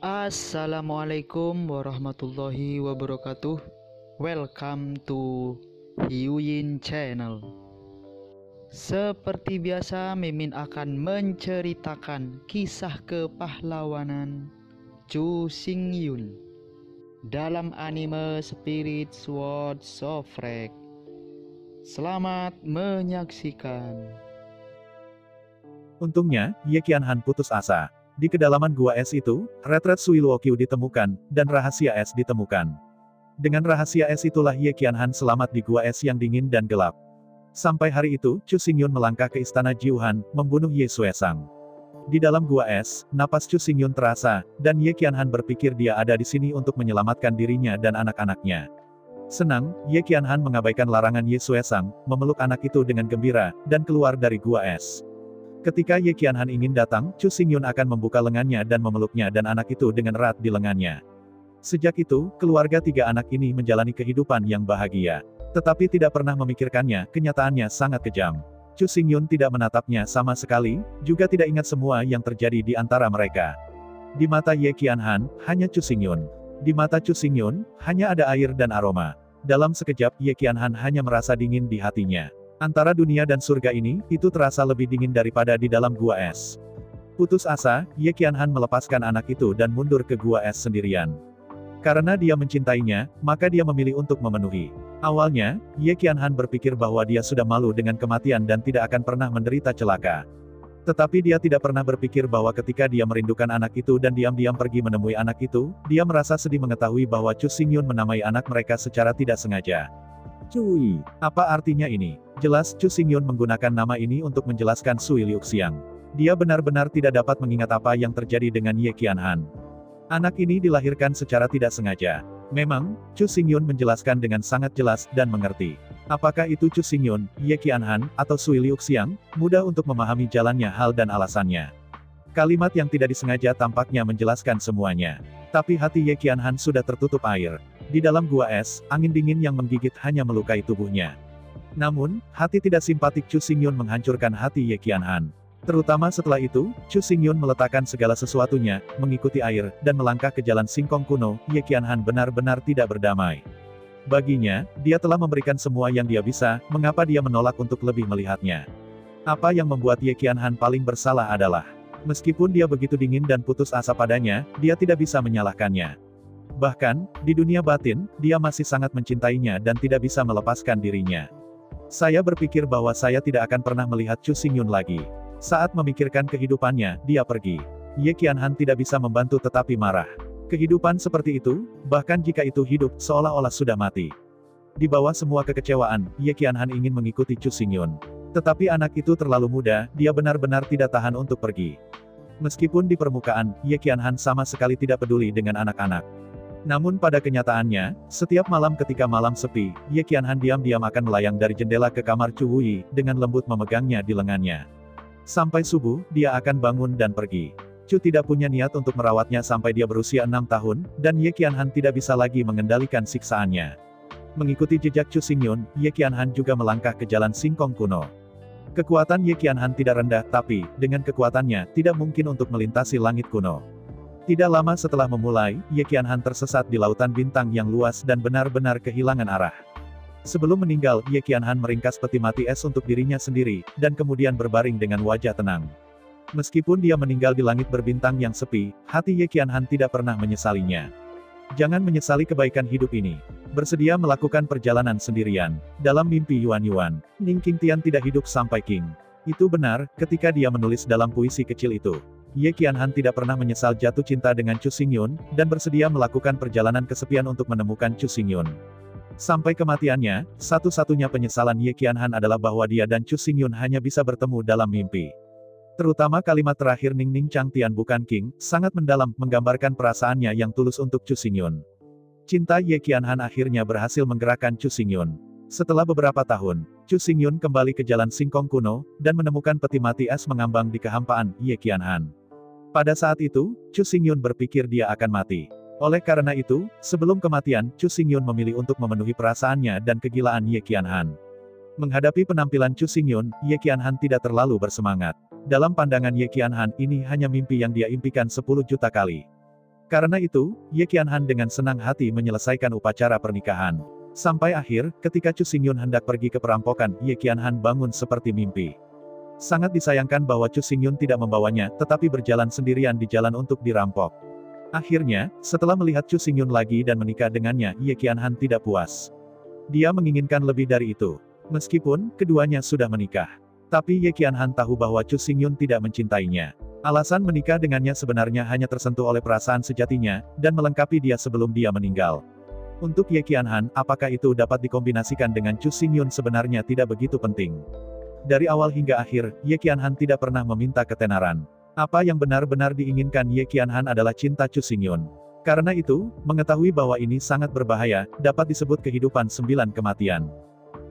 Assalamualaikum warahmatullahi wabarakatuh. Welcome to Hyuyin Channel. Seperti biasa, Mimin akan menceritakan kisah kepahlawanan Chu Xingyun dalam anime Spirit Sword Sofrek. Selamat menyaksikan. Untungnya, Ye Qianhan putus asa. Di kedalaman gua es itu, retret Sui Luokyu ditemukan, dan rahasia es ditemukan. Dengan rahasia es itulah Ye Qianhan selamat di gua es yang dingin dan gelap. Sampai hari itu, Chu Xingyun melangkah ke istana Jiuhan, membunuh Ye Xuesang. Di dalam gua es, napas Chu Xingyun terasa, dan Ye Qianhan berpikir dia ada di sini untuk menyelamatkan dirinya dan anak-anaknya. Senang, Ye Qianhan mengabaikan larangan Ye Xuesang, memeluk anak itu dengan gembira, dan keluar dari gua es. Ketika Ye Qianhan ingin datang, Chu Xingyun akan membuka lengannya dan memeluknya dan anak itu dengan erat di lengannya. Sejak itu, keluarga tiga anak ini menjalani kehidupan yang bahagia. Tetapi tidak pernah memikirkannya, kenyataannya sangat kejam. Chu Xingyun tidak menatapnya sama sekali, juga tidak ingat semua yang terjadi di antara mereka. Di mata Ye Qianhan, hanya Chu Xingyun. Di mata Chu Xingyun, hanya ada air dan aroma. Dalam sekejap, Ye Qianhan hanya merasa dingin di hatinya. Antara dunia dan surga ini, itu terasa lebih dingin daripada di dalam gua es. Putus asa, Ye Qianhan melepaskan anak itu dan mundur ke gua es sendirian. Karena dia mencintainya, maka dia memilih untuk memenuhi. Awalnya, Ye Qianhan berpikir bahwa dia sudah malu dengan kematian dan tidak akan pernah menderita celaka. Tetapi dia tidak pernah berpikir bahwa ketika dia merindukan anak itu dan diam-diam pergi menemui anak itu, dia merasa sedih mengetahui bahwa Chu Xingyun menamai anak mereka secara tidak sengaja. Cui, apa artinya ini? Jelas Chu Xingyun menggunakan nama ini untuk menjelaskan Sui Liuxiang. Dia benar-benar tidak dapat mengingat apa yang terjadi dengan Ye Qianhan. Anak ini dilahirkan secara tidak sengaja. Memang, Chu Xingyun menjelaskan dengan sangat jelas dan mengerti. Apakah itu Chu Xingyun, Ye Qianhan, atau Sui Liuxiang? Mudah untuk memahami jalannya hal dan alasannya. Kalimat yang tidak disengaja tampaknya menjelaskan semuanya. Tapi hati Ye Qianhan sudah tertutup air. Di dalam gua es, angin dingin yang menggigit hanya melukai tubuhnya. Namun, hati tidak simpatik Chu Xingyun menghancurkan hati Ye Qianhan. Terutama setelah itu, Chu Xingyun meletakkan segala sesuatunya, mengikuti air, dan melangkah ke jalan singkong kuno. Ye Qianhan benar-benar tidak berdamai. Baginya, dia telah memberikan semua yang dia bisa, mengapa dia menolak untuk lebih melihatnya? Apa yang membuat Ye Qianhan paling bersalah adalah, meskipun dia begitu dingin dan putus asa padanya, dia tidak bisa menyalahkannya. Bahkan, di dunia batin, dia masih sangat mencintainya dan tidak bisa melepaskan dirinya. Saya berpikir bahwa saya tidak akan pernah melihat Chu Xingyun lagi. Saat memikirkan kehidupannya, dia pergi. Ye Qianhan tidak bisa membantu tetapi marah. Kehidupan seperti itu, bahkan jika itu hidup, seolah-olah sudah mati. Di bawah semua kekecewaan, Ye Qianhan ingin mengikuti Chu Xingyun. Tetapi anak itu terlalu muda, dia benar-benar tidak tahan untuk pergi. Meskipun di permukaan, Ye Qianhan sama sekali tidak peduli dengan anak-anak. Namun pada kenyataannya, setiap malam ketika malam sepi, Ye Qianhan diam-diam akan melayang dari jendela ke kamar Chu Wuyi, dengan lembut memegangnya di lengannya. Sampai subuh, dia akan bangun dan pergi. Chu tidak punya niat untuk merawatnya sampai dia berusia 6 tahun, dan Ye Qianhan tidak bisa lagi mengendalikan siksaannya. Mengikuti jejak Chu Xingyun, Ye Qianhan juga melangkah ke jalan singkong kuno. Kekuatan Ye Qianhan tidak rendah, tapi, dengan kekuatannya, tidak mungkin untuk melintasi langit kuno. Tidak lama setelah memulai, Ye Qianhan tersesat di lautan bintang yang luas dan benar-benar kehilangan arah. Sebelum meninggal, Ye Qianhan meringkas peti mati es untuk dirinya sendiri, dan kemudian berbaring dengan wajah tenang. Meskipun dia meninggal di langit berbintang yang sepi, hati Ye Qianhan tidak pernah menyesalinya. Jangan menyesali kebaikan hidup ini. Bersedia melakukan perjalanan sendirian. Dalam mimpi Yuan, Ning Qingtian tidak hidup sampai King. Itu benar, ketika dia menulis dalam puisi kecil itu. Ye Qianhan tidak pernah menyesal jatuh cinta dengan Chu Xingyun, dan bersedia melakukan perjalanan kesepian untuk menemukan Chu Xingyun. Sampai kematiannya, satu-satunya penyesalan Ye Qianhan adalah bahwa dia dan Chu Xingyun hanya bisa bertemu dalam mimpi. Terutama kalimat terakhir Ning Ning Chang Tian bukan King, sangat mendalam, menggambarkan perasaannya yang tulus untuk Chu Xingyun. Cinta Ye Qianhan akhirnya berhasil menggerakkan Chu Xingyun. Setelah beberapa tahun, Chu Xingyun kembali ke jalan singkong kuno, dan menemukan peti mati es mengambang di kehampaan Ye Qianhan. Pada saat itu, Chu Xingyun berpikir dia akan mati. Oleh karena itu, sebelum kematian, Chu Xingyun memilih untuk memenuhi perasaannya dan kegilaan Ye Qianhan. Menghadapi penampilan Chu Xingyun, Ye Qianhan tidak terlalu bersemangat. Dalam pandangan Ye Qianhan, ini hanya mimpi yang dia impikan 10 juta kali. Karena itu, Ye Qianhan dengan senang hati menyelesaikan upacara pernikahan. Sampai akhir, ketika Chu Xingyun hendak pergi ke perampokan, Ye Qianhan bangun seperti mimpi. Sangat disayangkan bahwa Chu Xingyun tidak membawanya, tetapi berjalan sendirian di jalan untuk dirampok. Akhirnya, setelah melihat Chu Xingyun lagi dan menikah dengannya, Ye Qianhan tidak puas. Dia menginginkan lebih dari itu. Meskipun, keduanya sudah menikah. Tapi Ye Qianhan tahu bahwa Chu Xingyun tidak mencintainya. Alasan menikah dengannya sebenarnya hanya tersentuh oleh perasaan sejatinya, dan melengkapi dia sebelum dia meninggal. Untuk Ye Qianhan, apakah itu dapat dikombinasikan dengan Chu Xingyun sebenarnya tidak begitu penting. Dari awal hingga akhir, Ye Qianhan tidak pernah meminta ketenaran. Apa yang benar-benar diinginkan Ye Qianhan adalah cinta Chu Xingyun. Karena itu, mengetahui bahwa ini sangat berbahaya, dapat disebut kehidupan 9 kematian.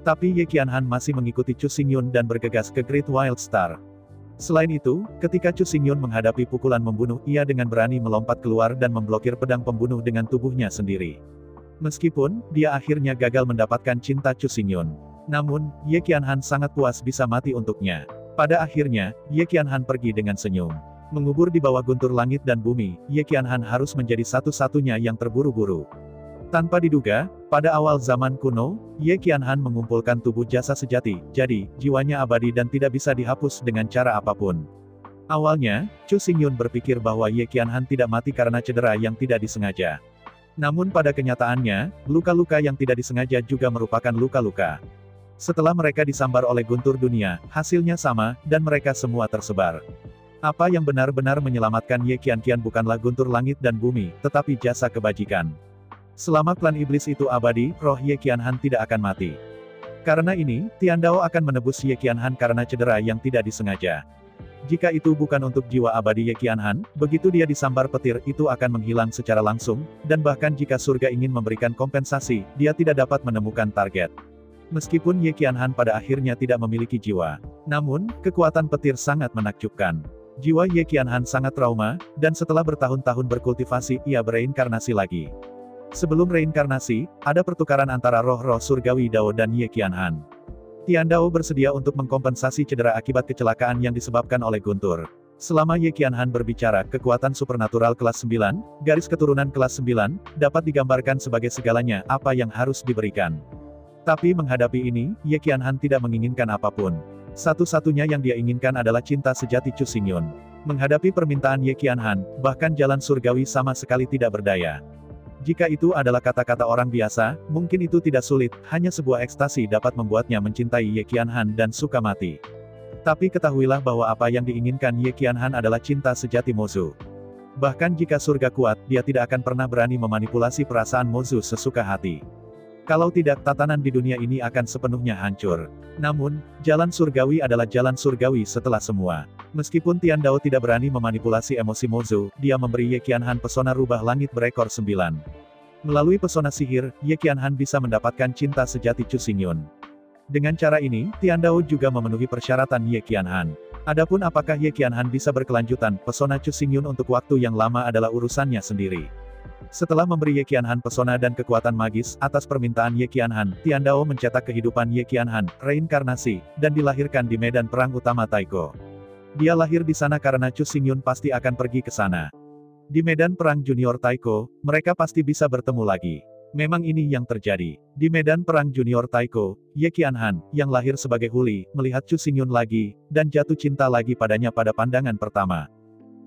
Tapi Ye Qianhan masih mengikuti Chu Xingyun dan bergegas ke Great Wild Star. Selain itu, ketika Chu Xingyun menghadapi pukulan membunuh, ia dengan berani melompat keluar dan memblokir pedang pembunuh dengan tubuhnya sendiri. Meskipun, dia akhirnya gagal mendapatkan cinta Chu Xingyun. Namun, Ye Qianhan sangat puas bisa mati untuknya. Pada akhirnya, Ye Qianhan pergi dengan senyum. Mengubur di bawah guntur langit dan bumi, Ye Qianhan harus menjadi satu-satunya yang terburu-buru. Tanpa diduga, pada awal zaman kuno, Ye Qianhan mengumpulkan tubuh jasa sejati, jadi, jiwanya abadi dan tidak bisa dihapus dengan cara apapun. Awalnya, Chu Xingyun berpikir bahwa Ye Qianhan tidak mati karena cedera yang tidak disengaja. Namun pada kenyataannya, luka-luka yang tidak disengaja juga merupakan luka-luka. Setelah mereka disambar oleh guntur dunia, hasilnya sama, dan mereka semua tersebar. Apa yang benar-benar menyelamatkan Ye Qianhan bukanlah guntur langit dan bumi, tetapi jasa kebajikan. Selama klan iblis itu abadi, roh Ye Qianhan tidak akan mati. Karena ini, Tian Dao akan menebus Ye Qianhan karena cedera yang tidak disengaja. Jika itu bukan untuk jiwa abadi Ye Qianhan, begitu dia disambar petir, itu akan menghilang secara langsung, dan bahkan jika surga ingin memberikan kompensasi, dia tidak dapat menemukan target. Meskipun Ye Qianhan pada akhirnya tidak memiliki jiwa. Namun, kekuatan petir sangat menakjubkan. Jiwa Ye Qianhan sangat trauma, dan setelah bertahun-tahun berkultivasi, ia bereinkarnasi lagi. Sebelum reinkarnasi, ada pertukaran antara roh-roh surgawi Dao dan Ye Qianhan. Tian Dao bersedia untuk mengkompensasi cedera akibat kecelakaan yang disebabkan oleh guntur. Selama Ye Qianhan berbicara, kekuatan supernatural kelas 9, garis keturunan kelas 9, dapat digambarkan sebagai segalanya, apa yang harus diberikan. Tapi menghadapi ini, Ye Qianhan tidak menginginkan apapun. Satu-satunya yang dia inginkan adalah cinta sejati Chu Xingyun. Menghadapi permintaan Ye Qianhan, bahkan jalan surgawi sama sekali tidak berdaya. Jika itu adalah kata-kata orang biasa, mungkin itu tidak sulit, hanya sebuah ekstasi dapat membuatnya mencintai Ye Qianhan dan suka mati. Tapi ketahuilah bahwa apa yang diinginkan Ye Qianhan adalah cinta sejati Mozu. Bahkan jika surga kuat, dia tidak akan pernah berani memanipulasi perasaan Mozu sesuka hati. Kalau tidak, tatanan di dunia ini akan sepenuhnya hancur. Namun, jalan surgawi adalah jalan surgawi setelah semua. Meskipun Tian Dao tidak berani memanipulasi emosi Mozu, dia memberi Ye Qianhan pesona rubah langit berekor 9. Melalui pesona sihir, Ye Qianhan bisa mendapatkan cinta sejati Chu Xingyun. Dengan cara ini, Tian Dao juga memenuhi persyaratan Ye Qianhan. Adapun apakah Ye Qianhan bisa berkelanjutan, pesona Chu Xingyun untuk waktu yang lama adalah urusannya sendiri. Setelah memberi Ye Qianhan pesona dan kekuatan magis, atas permintaan Ye Qianhan, Tian Dao mencetak kehidupan Ye Qianhan, reinkarnasi, dan dilahirkan di medan perang utama Taiko. Dia lahir di sana karena Chu Xingyun pasti akan pergi ke sana. Di medan perang junior Taiko, mereka pasti bisa bertemu lagi. Memang ini yang terjadi. Di medan perang junior Taiko, Ye Qianhan, yang lahir sebagai Huli, melihat Chu Xingyun lagi, dan jatuh cinta lagi padanya pada pandangan pertama.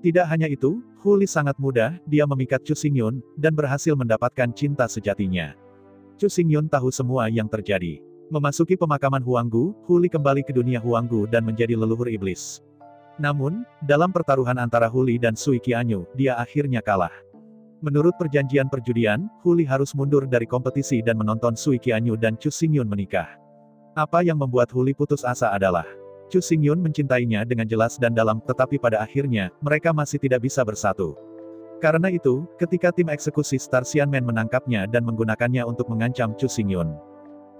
Tidak hanya itu, Huli sangat mudah, dia memikat Chu Xingyun, dan berhasil mendapatkan cinta sejatinya. Chu Xingyun tahu semua yang terjadi. Memasuki pemakaman Huanggu, Huli kembali ke dunia Huanggu dan menjadi leluhur iblis. Namun, dalam pertaruhan antara Huli dan Sui Qianyu, dia akhirnya kalah. Menurut perjanjian perjudian, Huli harus mundur dari kompetisi dan menonton Sui Qianyu dan Chu Xingyun menikah. Apa yang membuat Huli putus asa adalah Chu Xingyun mencintainya dengan jelas dan dalam, tetapi pada akhirnya, mereka masih tidak bisa bersatu. Karena itu, ketika tim eksekusi Star Xianmen menangkapnya dan menggunakannya untuk mengancam Chu Xingyun,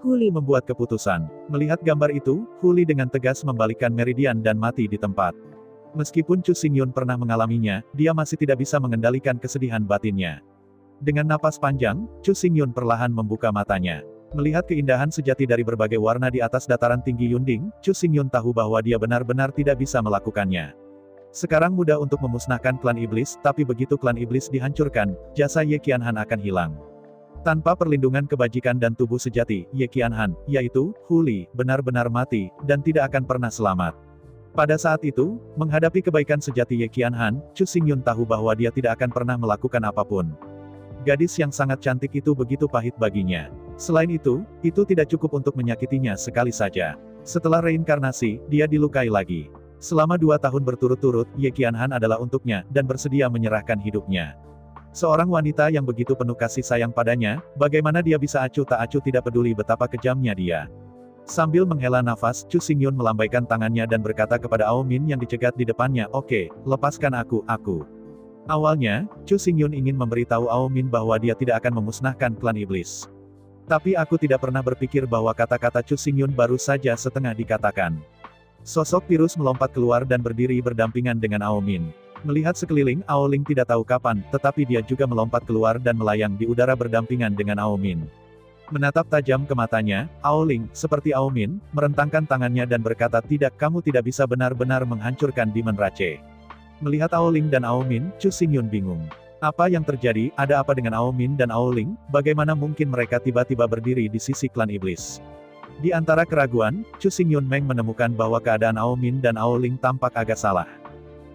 Huli membuat keputusan. Melihat gambar itu, Huli dengan tegas membalikkan meridian dan mati di tempat. Meskipun Chu Xingyun pernah mengalaminya, dia masih tidak bisa mengendalikan kesedihan batinnya. Dengan napas panjang, Chu Xingyun perlahan membuka matanya. Melihat keindahan sejati dari berbagai warna di atas dataran tinggi Yunding, Chu Xingyun tahu bahwa dia benar-benar tidak bisa melakukannya. Sekarang mudah untuk memusnahkan klan iblis, tapi begitu klan iblis dihancurkan, jasa Ye Qianhan akan hilang. Tanpa perlindungan kebajikan dan tubuh sejati, Ye Qianhan, yaitu Hu Li, benar-benar mati, dan tidak akan pernah selamat. Pada saat itu, menghadapi kebaikan sejati Ye Qianhan, Chu Xingyun tahu bahwa dia tidak akan pernah melakukan apapun. Gadis yang sangat cantik itu begitu pahit baginya. Selain itu tidak cukup untuk menyakitinya sekali saja. Setelah reinkarnasi, dia dilukai lagi. Selama 2 tahun berturut-turut, Ye Qianhan adalah untuknya, dan bersedia menyerahkan hidupnya. Seorang wanita yang begitu penuh kasih sayang padanya, bagaimana dia bisa acuh tak acuh tidak peduli betapa kejamnya dia. Sambil menghela nafas, Chu Xingyun melambaikan tangannya dan berkata kepada Ao Min yang dicegat di depannya, "Oke, lepaskan aku." Awalnya, Chu Xingyun ingin memberitahu Ao Min bahwa dia tidak akan memusnahkan klan iblis. Tapi aku tidak pernah berpikir bahwa kata-kata Chu Xingyun baru saja setengah dikatakan. Sosok Pirus melompat keluar dan berdiri berdampingan dengan Ao Min. Melihat sekeliling, Ao Ling tidak tahu kapan, tetapi dia juga melompat keluar dan melayang di udara berdampingan dengan Ao Min. Menatap tajam ke matanya, Ao Ling, seperti Ao Min, merentangkan tangannya dan berkata, "Tidak, kamu tidak bisa benar-benar menghancurkan Demon Rache." Melihat Ao Ling dan Ao Min, Chu Xingyun bingung. Apa yang terjadi? Ada apa dengan Ao Min dan Ao Ling? Bagaimana mungkin mereka tiba-tiba berdiri di sisi klan iblis? Di antara keraguan, Chu Xingyun Meng menemukan bahwa keadaan Ao Min dan Ao Ling tampak agak salah.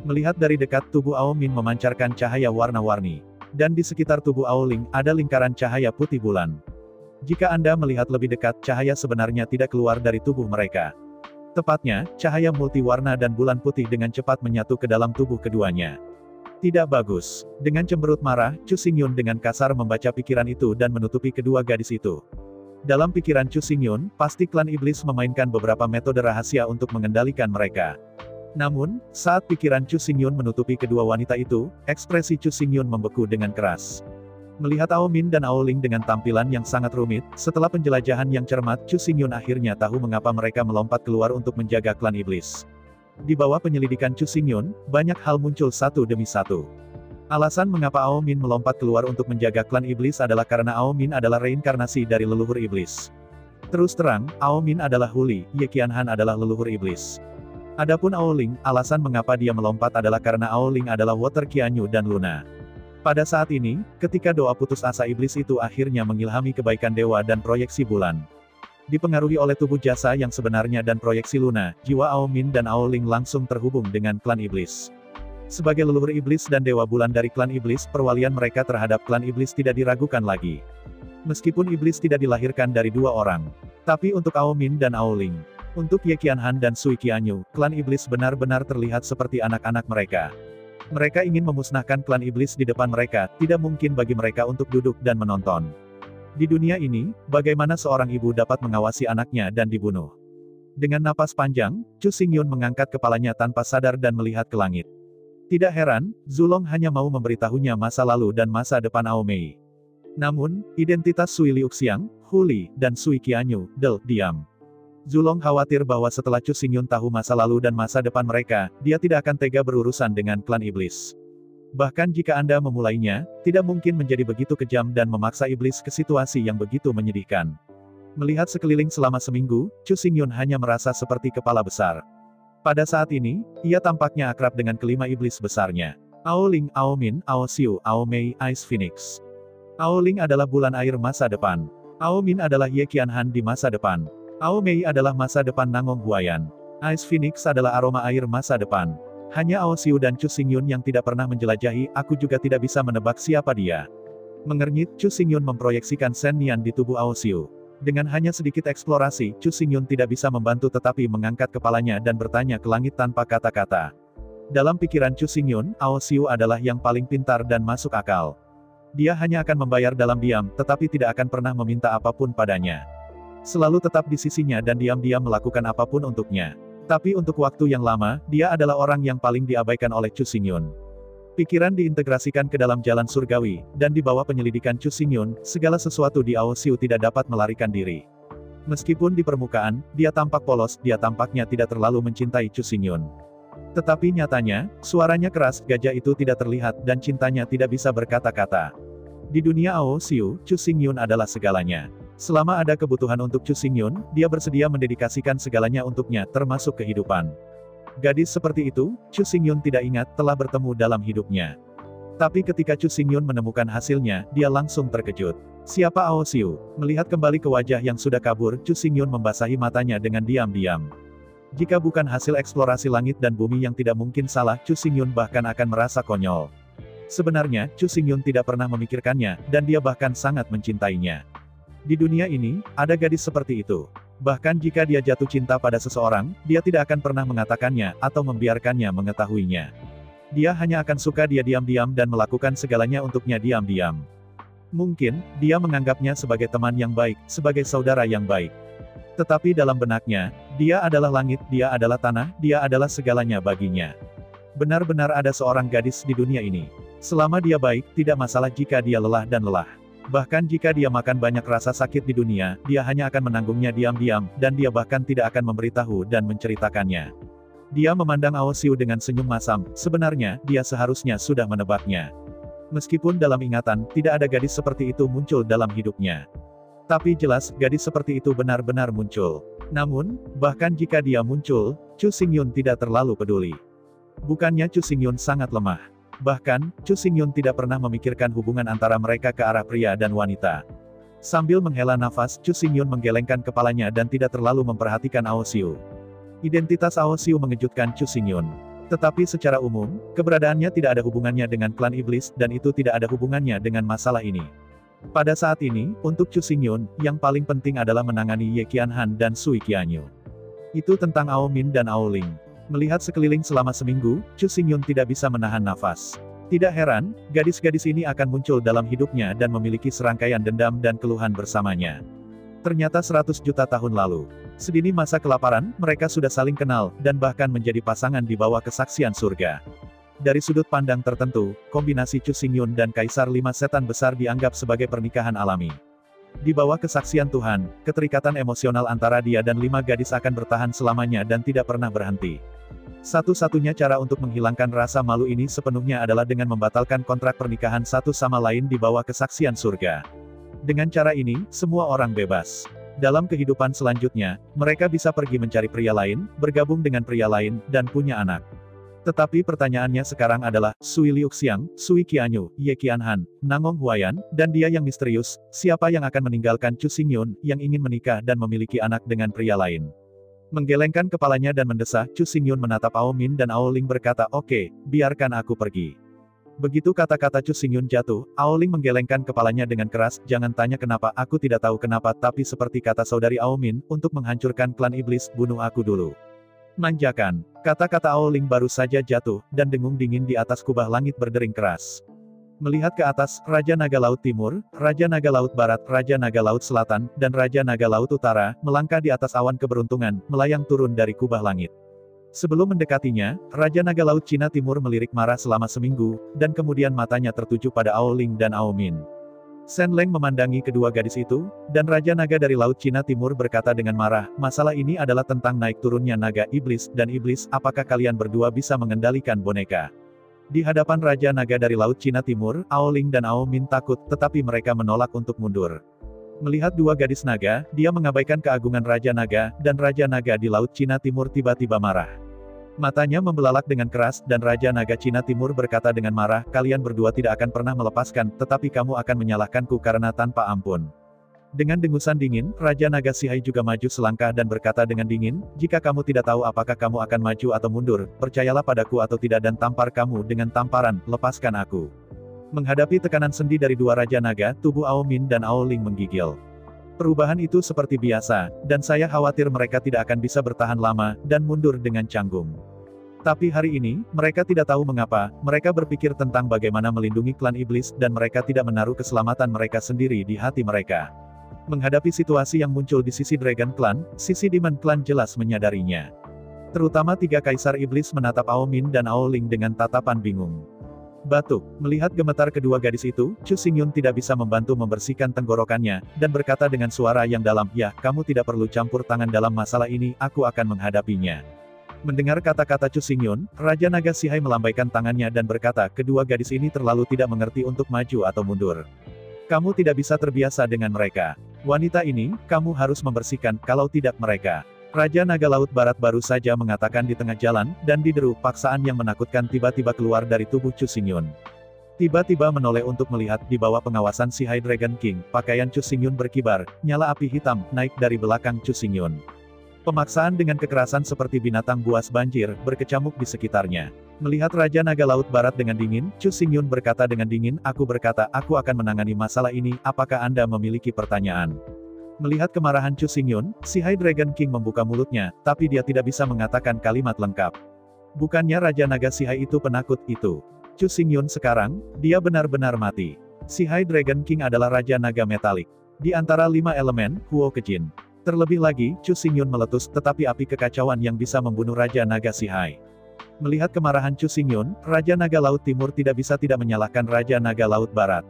Melihat dari dekat, tubuh Ao Min memancarkan cahaya warna-warni. Dan di sekitar tubuh Ao Ling, ada lingkaran cahaya putih bulan. Jika Anda melihat lebih dekat, cahaya sebenarnya tidak keluar dari tubuh mereka. Tepatnya, cahaya multiwarna dan bulan putih dengan cepat menyatu ke dalam tubuh keduanya. Tidak bagus. Dengan cemberut marah, Chu Xingyun dengan kasar membaca pikiran itu dan menutupi kedua gadis itu. Dalam pikiran Chu Xingyun, pasti klan iblis memainkan beberapa metode rahasia untuk mengendalikan mereka. Namun, saat pikiran Chu Xingyun menutupi kedua wanita itu, ekspresi Chu Xingyun membeku dengan keras. Melihat Ao Min dan Ao Ling dengan tampilan yang sangat rumit, setelah penjelajahan yang cermat, Chu Xingyun akhirnya tahu mengapa mereka melompat keluar untuk menjaga klan iblis. Di bawah penyelidikan Chu Xingyun, banyak hal muncul satu demi satu. Alasan mengapa Ao Min melompat keluar untuk menjaga klan iblis adalah karena Ao Min adalah reinkarnasi dari leluhur iblis. Terus terang, Ao Min adalah Hu Li, Ye Qianhan adalah leluhur iblis. Adapun Ao Ling, alasan mengapa dia melompat adalah karena Ao Ling adalah Water Qianyu dan Luna. Pada saat ini, ketika doa putus asa iblis itu akhirnya mengilhami kebaikan dewa dan proyeksi bulan. Dipengaruhi oleh tubuh jasa yang sebenarnya dan proyeksi Luna, jiwa Ao Min dan Ao Ling langsung terhubung dengan klan iblis. Sebagai leluhur iblis dan dewa bulan dari klan iblis, perwalian mereka terhadap klan iblis tidak diragukan lagi. Meskipun iblis tidak dilahirkan dari 2 orang. Tapi untuk Ao Min dan Ao Ling, untuk Ye Qianhan dan Sui Qianyu, klan iblis benar-benar terlihat seperti anak-anak mereka. Mereka ingin memusnahkan klan iblis di depan mereka, tidak mungkin bagi mereka untuk duduk dan menonton. Di dunia ini, bagaimana seorang ibu dapat mengawasi anaknya dan dibunuh? Dengan napas panjang, Chu Xingyun mengangkat kepalanya tanpa sadar dan melihat ke langit. Tidak heran, Zulong hanya mau memberitahunya masa lalu dan masa depan Ao Mei. Namun, identitas Sui Liuxiang, Hu Li, dan Sui Qianyu, diam. Zulong khawatir bahwa setelah Chu Xingyun tahu masa lalu dan masa depan mereka, dia tidak akan tega berurusan dengan klan iblis. Bahkan jika Anda memulainya, tidak mungkin menjadi begitu kejam dan memaksa iblis ke situasi yang begitu menyedihkan. Melihat sekeliling selama seminggu, Chu Xingyun hanya merasa seperti kepala besar. Pada saat ini, ia tampaknya akrab dengan kelima iblis besarnya. Ao Ling, Ao Min, Ao Xiu, Ao Mei, Ice Phoenix. Ao Ling adalah bulan air masa depan. Ao Min adalah Ye Qianhan di masa depan. Ao Mei adalah masa depan Nangong Huayan. Ice Phoenix adalah aroma air masa depan. Hanya Ao Xiu dan Chu Xingyun yang tidak pernah menjelajahi, aku juga tidak bisa menebak siapa dia. Mengernyit, Chu Xingyun memproyeksikan Shen Nian di tubuh Ao Xiu. Dengan hanya sedikit eksplorasi, Chu Xingyun tidak bisa membantu tetapi mengangkat kepalanya dan bertanya ke langit tanpa kata-kata. Dalam pikiran Chu Xingyun, Ao Xiu adalah yang paling pintar dan masuk akal. Dia hanya akan membayar dalam diam, tetapi tidak akan pernah meminta apapun padanya. Selalu tetap di sisinya dan diam-diam melakukan apapun untuknya. Tapi untuk waktu yang lama, dia adalah orang yang paling diabaikan oleh Chu Xingyun. Pikiran diintegrasikan ke dalam jalan surgawi, dan di bawah penyelidikan Chu Xingyun, segala sesuatu di Ao Xiu tidak dapat melarikan diri. Meskipun di permukaan, dia tampak polos, dia tampaknya tidak terlalu mencintai Chu Xingyun. Tetapi nyatanya, suaranya keras, gajah itu tidak terlihat, dan cintanya tidak bisa berkata-kata. Di dunia Ao Xiu, Chu Xingyun adalah segalanya. Selama ada kebutuhan untuk Chu Xingyun, dia bersedia mendedikasikan segalanya untuknya, termasuk kehidupan. Gadis seperti itu, Chu Xingyun tidak ingat telah bertemu dalam hidupnya. Tapi ketika Chu Xingyun menemukan hasilnya, dia langsung terkejut. Siapa Ao Xiu? Melihat kembali ke wajah yang sudah kabur, Chu Xingyun membasahi matanya dengan diam-diam. Jika bukan hasil eksplorasi langit dan bumi yang tidak mungkin salah, Chu Xingyun bahkan akan merasa konyol. Sebenarnya, Chu Xingyun tidak pernah memikirkannya, dan dia bahkan sangat mencintainya. Di dunia ini, ada gadis seperti itu. Bahkan jika dia jatuh cinta pada seseorang, dia tidak akan pernah mengatakannya, atau membiarkannya mengetahuinya. Dia hanya akan suka dia diam-diam dan melakukan segalanya untuknya diam-diam. Mungkin, dia menganggapnya sebagai teman yang baik, sebagai saudara yang baik. Tetapi dalam benaknya, dia adalah langit, dia adalah tanah, dia adalah segalanya baginya. Benar-benar ada seorang gadis di dunia ini. Selama dia baik, tidak masalah jika dia lelah dan lelah. Bahkan jika dia makan banyak rasa sakit di dunia, dia hanya akan menanggungnya diam-diam, dan dia bahkan tidak akan memberitahu dan menceritakannya. Dia memandang Ao Xiu dengan senyum masam, sebenarnya, dia seharusnya sudah menebaknya. Meskipun dalam ingatan, tidak ada gadis seperti itu muncul dalam hidupnya. Tapi jelas, gadis seperti itu benar-benar muncul. Namun, bahkan jika dia muncul, Chu Xingyun tidak terlalu peduli. Bukannya Chu Xingyun sangat lemah. Bahkan, Chu Xingyun tidak pernah memikirkan hubungan antara mereka ke arah pria dan wanita. Sambil menghela nafas, Chu Xingyun menggelengkan kepalanya dan tidak terlalu memperhatikan Ao Xiu. Identitas Ao Xiu mengejutkan Chu Xingyun. Tetapi secara umum, keberadaannya tidak ada hubungannya dengan klan iblis, dan itu tidak ada hubungannya dengan masalah ini. Pada saat ini, untuk Chu Xingyun, yang paling penting adalah menangani Ye Qianhan dan Sui Qianyu. Itu tentang Ao Min dan Ao Ling. Melihat sekeliling selama seminggu, Chu Xingyun tidak bisa menahan nafas. Tidak heran, gadis-gadis ini akan muncul dalam hidupnya dan memiliki serangkaian dendam dan keluhan bersamanya. Ternyata 100 juta tahun lalu. Sedini masa kelaparan, mereka sudah saling kenal, dan bahkan menjadi pasangan di bawah kesaksian surga. Dari sudut pandang tertentu, kombinasi Chu Xingyun dan Kaisar 5 Setan Besar dianggap sebagai pernikahan alami. Di bawah kesaksian Tuhan, keterikatan emosional antara dia dan 5 gadis akan bertahan selamanya dan tidak pernah berhenti. Satu-satunya cara untuk menghilangkan rasa malu ini sepenuhnya adalah dengan membatalkan kontrak pernikahan satu sama lain di bawah kesaksian surga. Dengan cara ini, semua orang bebas. Dalam kehidupan selanjutnya, mereka bisa pergi mencari pria lain, bergabung dengan pria lain, dan punya anak. Tetapi pertanyaannya sekarang adalah, Sui Liuxiang, Sui Qianyu, Ye Qianhan, Nangong Huayan, dan dia yang misterius, siapa yang akan meninggalkan Chu Xingyun, yang ingin menikah dan memiliki anak dengan pria lain? Menggelengkan kepalanya dan mendesak, Chu Xingyun menatap Ao Min dan Ao Ling berkata, "Oke, biarkan aku pergi." Begitu kata-kata Chu Xingyun jatuh, Ao Ling menggelengkan kepalanya dengan keras, "Jangan tanya kenapa, aku tidak tahu kenapa, tapi seperti kata saudari Ao Min, untuk menghancurkan klan iblis, bunuh aku dulu." Manjakan. Kata-kata Ao Ling baru saja jatuh, dan dengung dingin di atas kubah langit berdering keras. Melihat ke atas, Raja Naga Laut Timur, Raja Naga Laut Barat, Raja Naga Laut Selatan, dan Raja Naga Laut Utara, melangkah di atas awan keberuntungan, melayang turun dari kubah langit. Sebelum mendekatinya, Raja Naga Laut Cina Timur melirik marah selama seminggu, dan kemudian matanya tertuju pada Ao Ling dan Ao Min. Shen Leng memandangi kedua gadis itu, dan Raja Naga dari Laut Cina Timur berkata dengan marah, "Masalah ini adalah tentang naik turunnya naga iblis, dan iblis, apakah kalian berdua bisa mengendalikan boneka?" Di hadapan Raja Naga dari Laut Cina Timur, Ao Ling dan Ao Min takut, tetapi mereka menolak untuk mundur. Melihat dua gadis naga, dia mengabaikan keagungan Raja Naga, dan Raja Naga di Laut Cina Timur tiba-tiba marah. Matanya membelalak dengan keras, dan Raja Naga Cina Timur berkata dengan marah, "Kalian berdua tidak akan pernah melepaskan, tetapi kamu akan menyalahkanku karena tanpa ampun." Dengan dengusan dingin, Raja Naga Sihai juga maju selangkah dan berkata dengan dingin, "Jika kamu tidak tahu apakah kamu akan maju atau mundur, percayalah padaku atau tidak dan tampar kamu dengan tamparan, lepaskan aku." Menghadapi tekanan sendi dari dua Raja Naga, tubuh Ao Min dan Ao Ling menggigil. Perubahan itu seperti biasa, dan saya khawatir mereka tidak akan bisa bertahan lama, dan mundur dengan canggung. Tapi hari ini, mereka tidak tahu mengapa, mereka berpikir tentang bagaimana melindungi klan iblis, dan mereka tidak menaruh keselamatan mereka sendiri di hati mereka. Menghadapi situasi yang muncul di sisi Dragon Clan, sisi Demon Clan jelas menyadarinya. Terutama tiga kaisar iblis menatap Ao Min dan Ao Ling dengan tatapan bingung. Batuk. Melihat gemetar kedua gadis itu, Chu Xingyun tidak bisa membantu membersihkan tenggorokannya, dan berkata dengan suara yang dalam, "Ya, kamu tidak perlu campur tangan dalam masalah ini, aku akan menghadapinya." Mendengar kata-kata Chu Xingyun, Raja Naga Sihai melambaikan tangannya dan berkata, "Kedua gadis ini terlalu tidak mengerti untuk maju atau mundur. Kamu tidak bisa terbiasa dengan mereka. Wanita ini, kamu harus membersihkan, kalau tidak mereka Raja Naga Laut Barat baru saja mengatakan di tengah jalan, dan dideru paksaan yang menakutkan tiba-tiba keluar dari tubuh Chu Xingyun. Tiba-tiba menoleh untuk melihat di bawah pengawasan si High Dragon King, pakaian Chu Xingyun berkibar, nyala api hitam, naik dari belakang Chu Xingyun. Pemaksaan dengan kekerasan seperti binatang buas banjir, berkecamuk di sekitarnya. Melihat Raja Naga Laut Barat dengan dingin, Chu Xingyun berkata dengan dingin, aku berkata, aku akan menangani masalah ini, apakah Anda memiliki pertanyaan? Melihat kemarahan Chu Xingyun, si High Dragon King membuka mulutnya, tapi dia tidak bisa mengatakan kalimat lengkap. Bukannya Raja Naga si High itu penakut itu. Chu Xingyun sekarang, dia benar-benar mati. Si High Dragon King adalah Raja Naga Metalik. Di antara 5 elemen, Huo Kejin. Terlebih lagi, Chu Xingyun meletus tetapi api kekacauan yang bisa membunuh Raja Naga si High. Melihat kemarahan Chu Xingyun, Raja Naga Laut Timur tidak bisa tidak menyalahkan Raja Naga Laut Barat.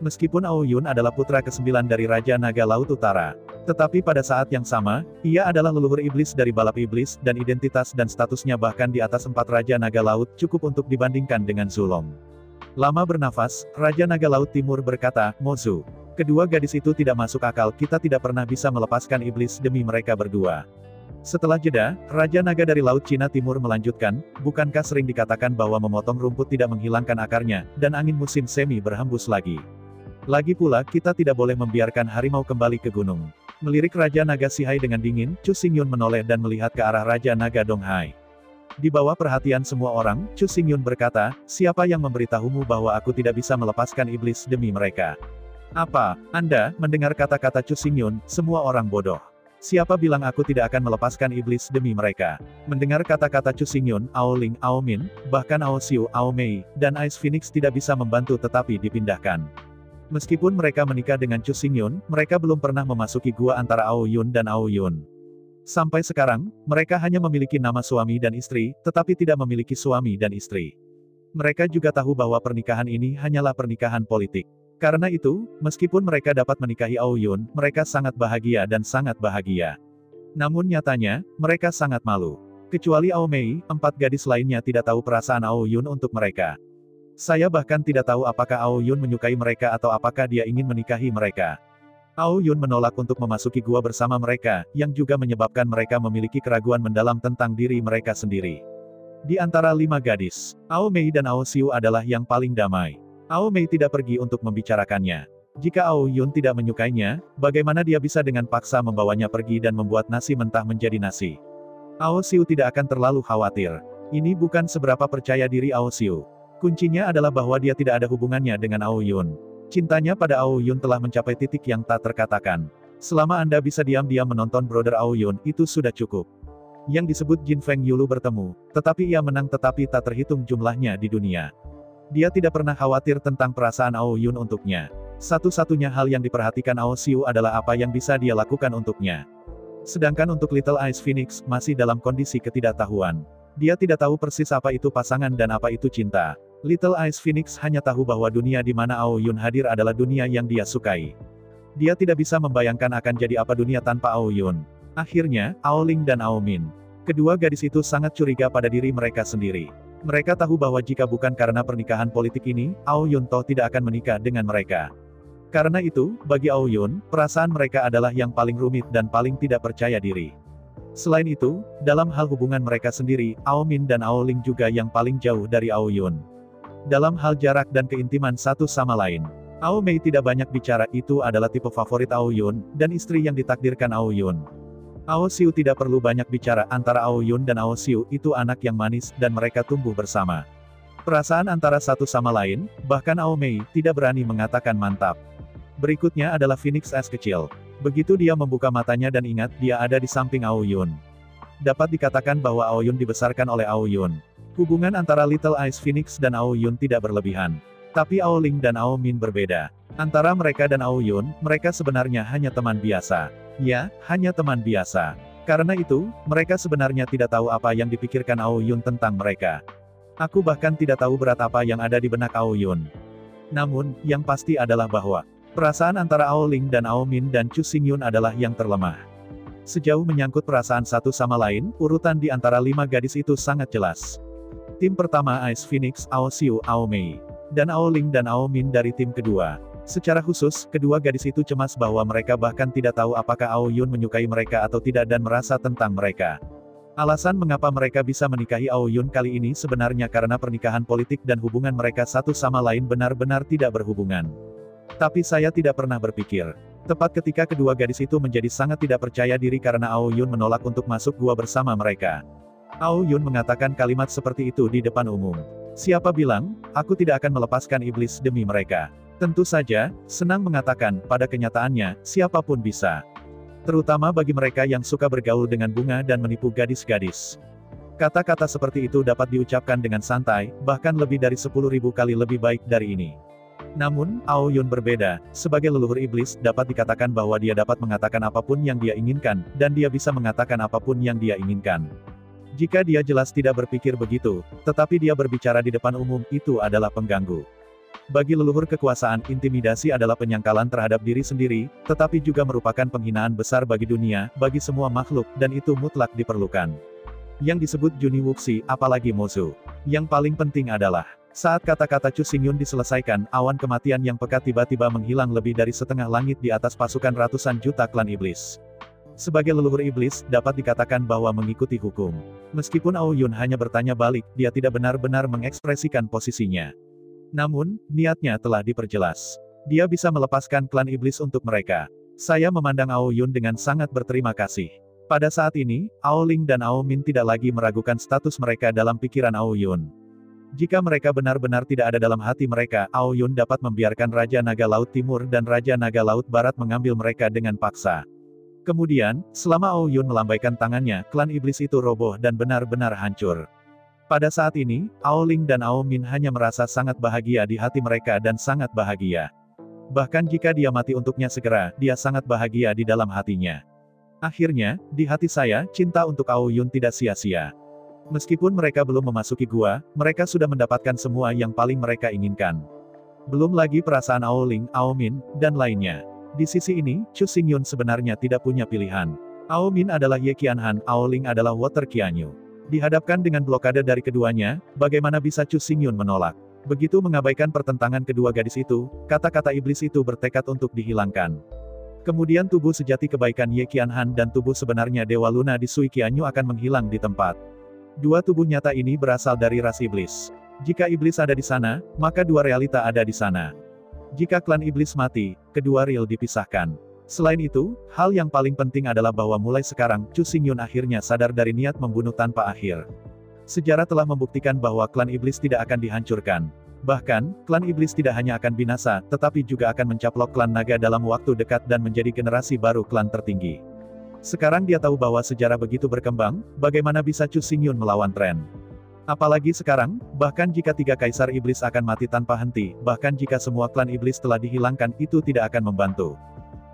Meskipun Ao Yun adalah putra ke-9 dari Raja Naga Laut Utara. Tetapi pada saat yang sama, ia adalah leluhur iblis dari balap iblis, dan identitas dan statusnya bahkan di atas 4 Raja Naga Laut cukup untuk dibandingkan dengan Zulong. Lama bernafas, Raja Naga Laut Timur berkata, Mozu. Kedua gadis itu tidak masuk akal, kita tidak pernah bisa melepaskan iblis demi mereka berdua. Setelah jeda, Raja Naga dari Laut Cina Timur melanjutkan, bukankah sering dikatakan bahwa memotong rumput tidak menghilangkan akarnya, dan angin musim semi berhembus lagi. Lagi pula, kita tidak boleh membiarkan harimau kembali ke gunung. Melirik Raja Naga si High dengan dingin, Chu Xingyun menoleh dan melihat ke arah Raja Naga Dong Hai. Di bawah perhatian semua orang, Chu Xingyun berkata, siapa yang memberitahumu bahwa aku tidak bisa melepaskan iblis demi mereka? Apa, Anda, mendengar kata-kata Chu Xingyun, semua orang bodoh. Siapa bilang aku tidak akan melepaskan iblis demi mereka? Mendengar kata-kata Chu Xingyun, Ao Ling, Ao Min, bahkan Ao Xiu, Ao Mei, dan Ice Phoenix tidak bisa membantu tetapi dipindahkan. Meskipun mereka menikah dengan Chu Xingyun, mereka belum pernah memasuki gua antara Ao Yun dan Ao Yun. Sampai sekarang, mereka hanya memiliki nama suami dan istri, tetapi tidak memiliki suami dan istri. Mereka juga tahu bahwa pernikahan ini hanyalah pernikahan politik. Karena itu, meskipun mereka dapat menikahi Ao Yun, mereka sangat bahagia dan sangat bahagia. Namun nyatanya, mereka sangat malu. Kecuali Ao Mei, 4 gadis lainnya tidak tahu perasaan Ao Yun untuk mereka. Saya bahkan tidak tahu apakah Ao Yun menyukai mereka atau apakah dia ingin menikahi mereka. Ao Yun menolak untuk memasuki gua bersama mereka, yang juga menyebabkan mereka memiliki keraguan mendalam tentang diri mereka sendiri. Di antara 5 gadis, Ao Mei dan Ao Xiu adalah yang paling damai. Ao Mei tidak pergi untuk membicarakannya. Jika Ao Yun tidak menyukainya, bagaimana dia bisa dengan paksa membawanya pergi dan membuat nasi mentah menjadi nasi? Ao Xiu tidak akan terlalu khawatir. Ini bukan seberapa percaya diri Ao Xiu. Kuncinya adalah bahwa dia tidak ada hubungannya dengan Ao Yun. Cintanya pada Ao Yun telah mencapai titik yang tak terkatakan. Selama Anda bisa diam-diam menonton Brother Ao Yun, itu sudah cukup. Yang disebut Jin Feng Yulu bertemu, tetapi ia menang tetapi tak terhitung jumlahnya di dunia. Dia tidak pernah khawatir tentang perasaan Ao Yun untuknya. Satu-satunya hal yang diperhatikan Ao Xiu adalah apa yang bisa dia lakukan untuknya. Sedangkan untuk Little Ice Phoenix, masih dalam kondisi ketidaktahuan. Dia tidak tahu persis apa itu pasangan dan apa itu cinta. Little Ice Phoenix hanya tahu bahwa dunia di mana Ao Yun hadir adalah dunia yang dia sukai. Dia tidak bisa membayangkan akan jadi apa dunia tanpa Ao Yun. Akhirnya, Ao Ling dan Ao Min. Kedua gadis itu sangat curiga pada diri mereka sendiri. Mereka tahu bahwa jika bukan karena pernikahan politik ini, Ao Yun toh tidak akan menikah dengan mereka. Karena itu, bagi Ao Yun, perasaan mereka adalah yang paling rumit dan paling tidak percaya diri. Selain itu, dalam hal hubungan mereka sendiri, Ao Min dan Ao Ling juga yang paling jauh dari Ao Yun. Dalam hal jarak dan keintiman satu sama lain, Ao Mei tidak banyak bicara, itu adalah tipe favorit Ao Yun, dan istri yang ditakdirkan Ao Yun. Ao Xiu tidak perlu banyak bicara, antara Ao Yun dan Ao Xiu, itu anak yang manis, dan mereka tumbuh bersama. Perasaan antara satu sama lain, bahkan Ao Mei, tidak berani mengatakan mantap. Berikutnya adalah Phoenix S kecil. Begitu dia membuka matanya dan ingat, dia ada di samping Ao Yun. Dapat dikatakan bahwa Ao Yun dibesarkan oleh Ao Yun. Hubungan antara Little Ice Phoenix dan Ao Yun tidak berlebihan. Tapi Ao Ling dan Ao Min berbeda. Antara mereka dan Ao Yun, mereka sebenarnya hanya teman biasa. Ya, hanya teman biasa. Karena itu, mereka sebenarnya tidak tahu apa yang dipikirkan Ao Yun tentang mereka. Aku bahkan tidak tahu berat apa yang ada di benak Ao Yun. Namun, yang pasti adalah bahwa perasaan antara Ao Ling dan Ao Min dan Chu Xingyun adalah yang terlemah. Sejauh menyangkut perasaan satu sama lain, urutan di antara 5 gadis itu sangat jelas. Tim pertama Ice Phoenix, Ao Xiu, Ao Mei. Dan Ao Ling dan Ao Min dari tim kedua. Secara khusus, kedua gadis itu cemas bahwa mereka bahkan tidak tahu apakah Ao Yun menyukai mereka atau tidak dan merasa tentang mereka. Alasan mengapa mereka bisa menikahi Ao Yun kali ini sebenarnya karena pernikahan politik dan hubungan mereka satu sama lain benar-benar tidak berhubungan. Tapi saya tidak pernah berpikir. Tepat ketika kedua gadis itu menjadi sangat tidak percaya diri karena Ao Yun menolak untuk masuk gua bersama mereka. Ao Yun mengatakan kalimat seperti itu di depan umum. Siapa bilang, aku tidak akan melepaskan iblis demi mereka. Tentu saja, senang mengatakan, pada kenyataannya, siapapun bisa. Terutama bagi mereka yang suka bergaul dengan bunga dan menipu gadis-gadis. Kata-kata seperti itu dapat diucapkan dengan santai, bahkan lebih dari 10.000 kali lebih baik dari ini. Namun, Ao Yun berbeda. Sebagai leluhur iblis, dapat dikatakan bahwa dia dapat mengatakan apapun yang dia inginkan, dan dia bisa mengatakan apapun yang dia inginkan. Jika dia jelas tidak berpikir begitu, tetapi dia berbicara di depan umum, itu adalah pengganggu. Bagi leluhur kekuasaan, intimidasi adalah penyangkalan terhadap diri sendiri, tetapi juga merupakan penghinaan besar bagi dunia, bagi semua makhluk, dan itu mutlak diperlukan. Yang disebut Juni Wuxi, apalagi Mozu. Yang paling penting adalah, saat kata-kata Chu Xingyun diselesaikan, awan kematian yang pekat tiba-tiba menghilang lebih dari setengah langit di atas pasukan ratusan juta klan iblis. Sebagai leluhur iblis, dapat dikatakan bahwa mengikuti hukum. Meskipun Ao Yun hanya bertanya balik, dia tidak benar-benar mengekspresikan posisinya. Namun, niatnya telah diperjelas. Dia bisa melepaskan klan iblis untuk mereka. Saya memandang Ao Yun dengan sangat berterima kasih. Pada saat ini, Ao Ling dan Ao Min tidak lagi meragukan status mereka dalam pikiran Ao Yun. Jika mereka benar-benar tidak ada dalam hati mereka, Ao Yun dapat membiarkan Raja Naga Laut Timur dan Raja Naga Laut Barat mengambil mereka dengan paksa. Kemudian, selama Ao Yun melambaikan tangannya, klan iblis itu roboh dan benar-benar hancur. Pada saat ini, Ao Ling dan Ao Min hanya merasa sangat bahagia di hati mereka dan sangat bahagia. Bahkan jika dia mati untuknya segera, dia sangat bahagia di dalam hatinya. Akhirnya, di hati saya, cinta untuk Ao Yun tidak sia-sia. Meskipun mereka belum memasuki gua, mereka sudah mendapatkan semua yang paling mereka inginkan. Belum lagi perasaan Ao Ling, Ao Min, dan lainnya. Di sisi ini, Chu Xingyun sebenarnya tidak punya pilihan. Ao Min adalah Ye Qianhan, Ao Ling adalah Water Qianyu. Dihadapkan dengan blokade dari keduanya, bagaimana bisa Chu Xingyun menolak? Begitu mengabaikan pertentangan kedua gadis itu, kata-kata iblis itu bertekad untuk dihilangkan. Kemudian tubuh sejati kebaikan Ye Qianhan dan tubuh sebenarnya Dewa Luna di Sui Qianyu akan menghilang di tempat. Dua tubuh nyata ini berasal dari ras iblis. Jika iblis ada di sana, maka dua realita ada di sana. Jika klan iblis mati, kedua real dipisahkan. Selain itu, hal yang paling penting adalah bahwa mulai sekarang, Chu Xingyun akhirnya sadar dari niat membunuh tanpa akhir. Sejarah telah membuktikan bahwa klan iblis tidak akan dihancurkan. Bahkan, klan iblis tidak hanya akan binasa, tetapi juga akan mencaplok klan naga dalam waktu dekat dan menjadi generasi baru klan tertinggi. Sekarang dia tahu bahwa sejarah begitu berkembang, bagaimana bisa Chu Xingyun melawan tren. Apalagi sekarang, bahkan jika tiga kaisar iblis akan mati tanpa henti, bahkan jika semua klan iblis telah dihilangkan, itu tidak akan membantu.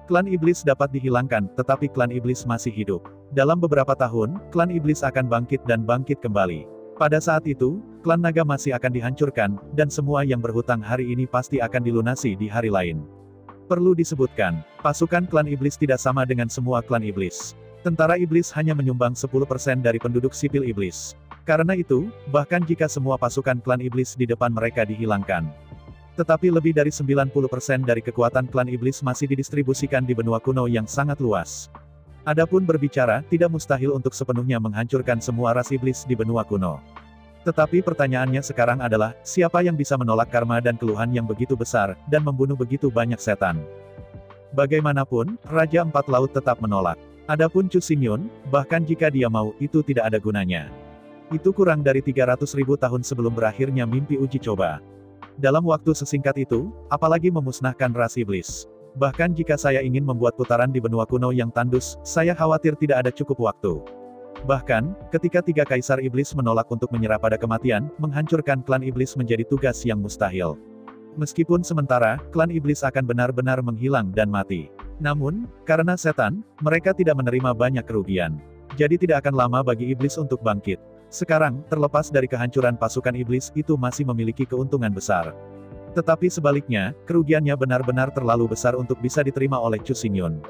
Klan iblis dapat dihilangkan, tetapi klan iblis masih hidup. Dalam beberapa tahun, klan iblis akan bangkit dan bangkit kembali. Pada saat itu, klan naga masih akan dihancurkan, dan semua yang berhutang hari ini pasti akan dilunasi di hari lain. Perlu disebutkan, pasukan klan iblis tidak sama dengan semua klan iblis. Tentara iblis hanya menyumbang 10% dari penduduk sipil iblis. Karena itu, bahkan jika semua pasukan klan iblis di depan mereka dihilangkan, tetapi lebih dari 90% dari kekuatan klan iblis masih didistribusikan di benua kuno yang sangat luas. Adapun berbicara, tidak mustahil untuk sepenuhnya menghancurkan semua ras iblis di benua kuno. Tetapi pertanyaannya sekarang adalah, siapa yang bisa menolak karma dan keluhan yang begitu besar, dan membunuh begitu banyak setan? Bagaimanapun, Raja Empat Laut tetap menolak. Adapun Chu Xingyun, bahkan jika dia mau, itu tidak ada gunanya. Itu kurang dari 300.000 tahun sebelum berakhirnya mimpi uji coba. Dalam waktu sesingkat itu, apalagi memusnahkan ras iblis. Bahkan jika saya ingin membuat putaran di benua kuno yang tandus, saya khawatir tidak ada cukup waktu. Bahkan, ketika tiga kaisar iblis menolak untuk menyerah pada kematian, menghancurkan klan iblis menjadi tugas yang mustahil. Meskipun sementara, klan iblis akan benar-benar menghilang dan mati. Namun, karena setan, mereka tidak menerima banyak kerugian. Jadi tidak akan lama bagi iblis untuk bangkit. Sekarang, terlepas dari kehancuran pasukan iblis, itu masih memiliki keuntungan besar. Tetapi sebaliknya, kerugiannya benar-benar terlalu besar untuk bisa diterima oleh Chu Xingyun.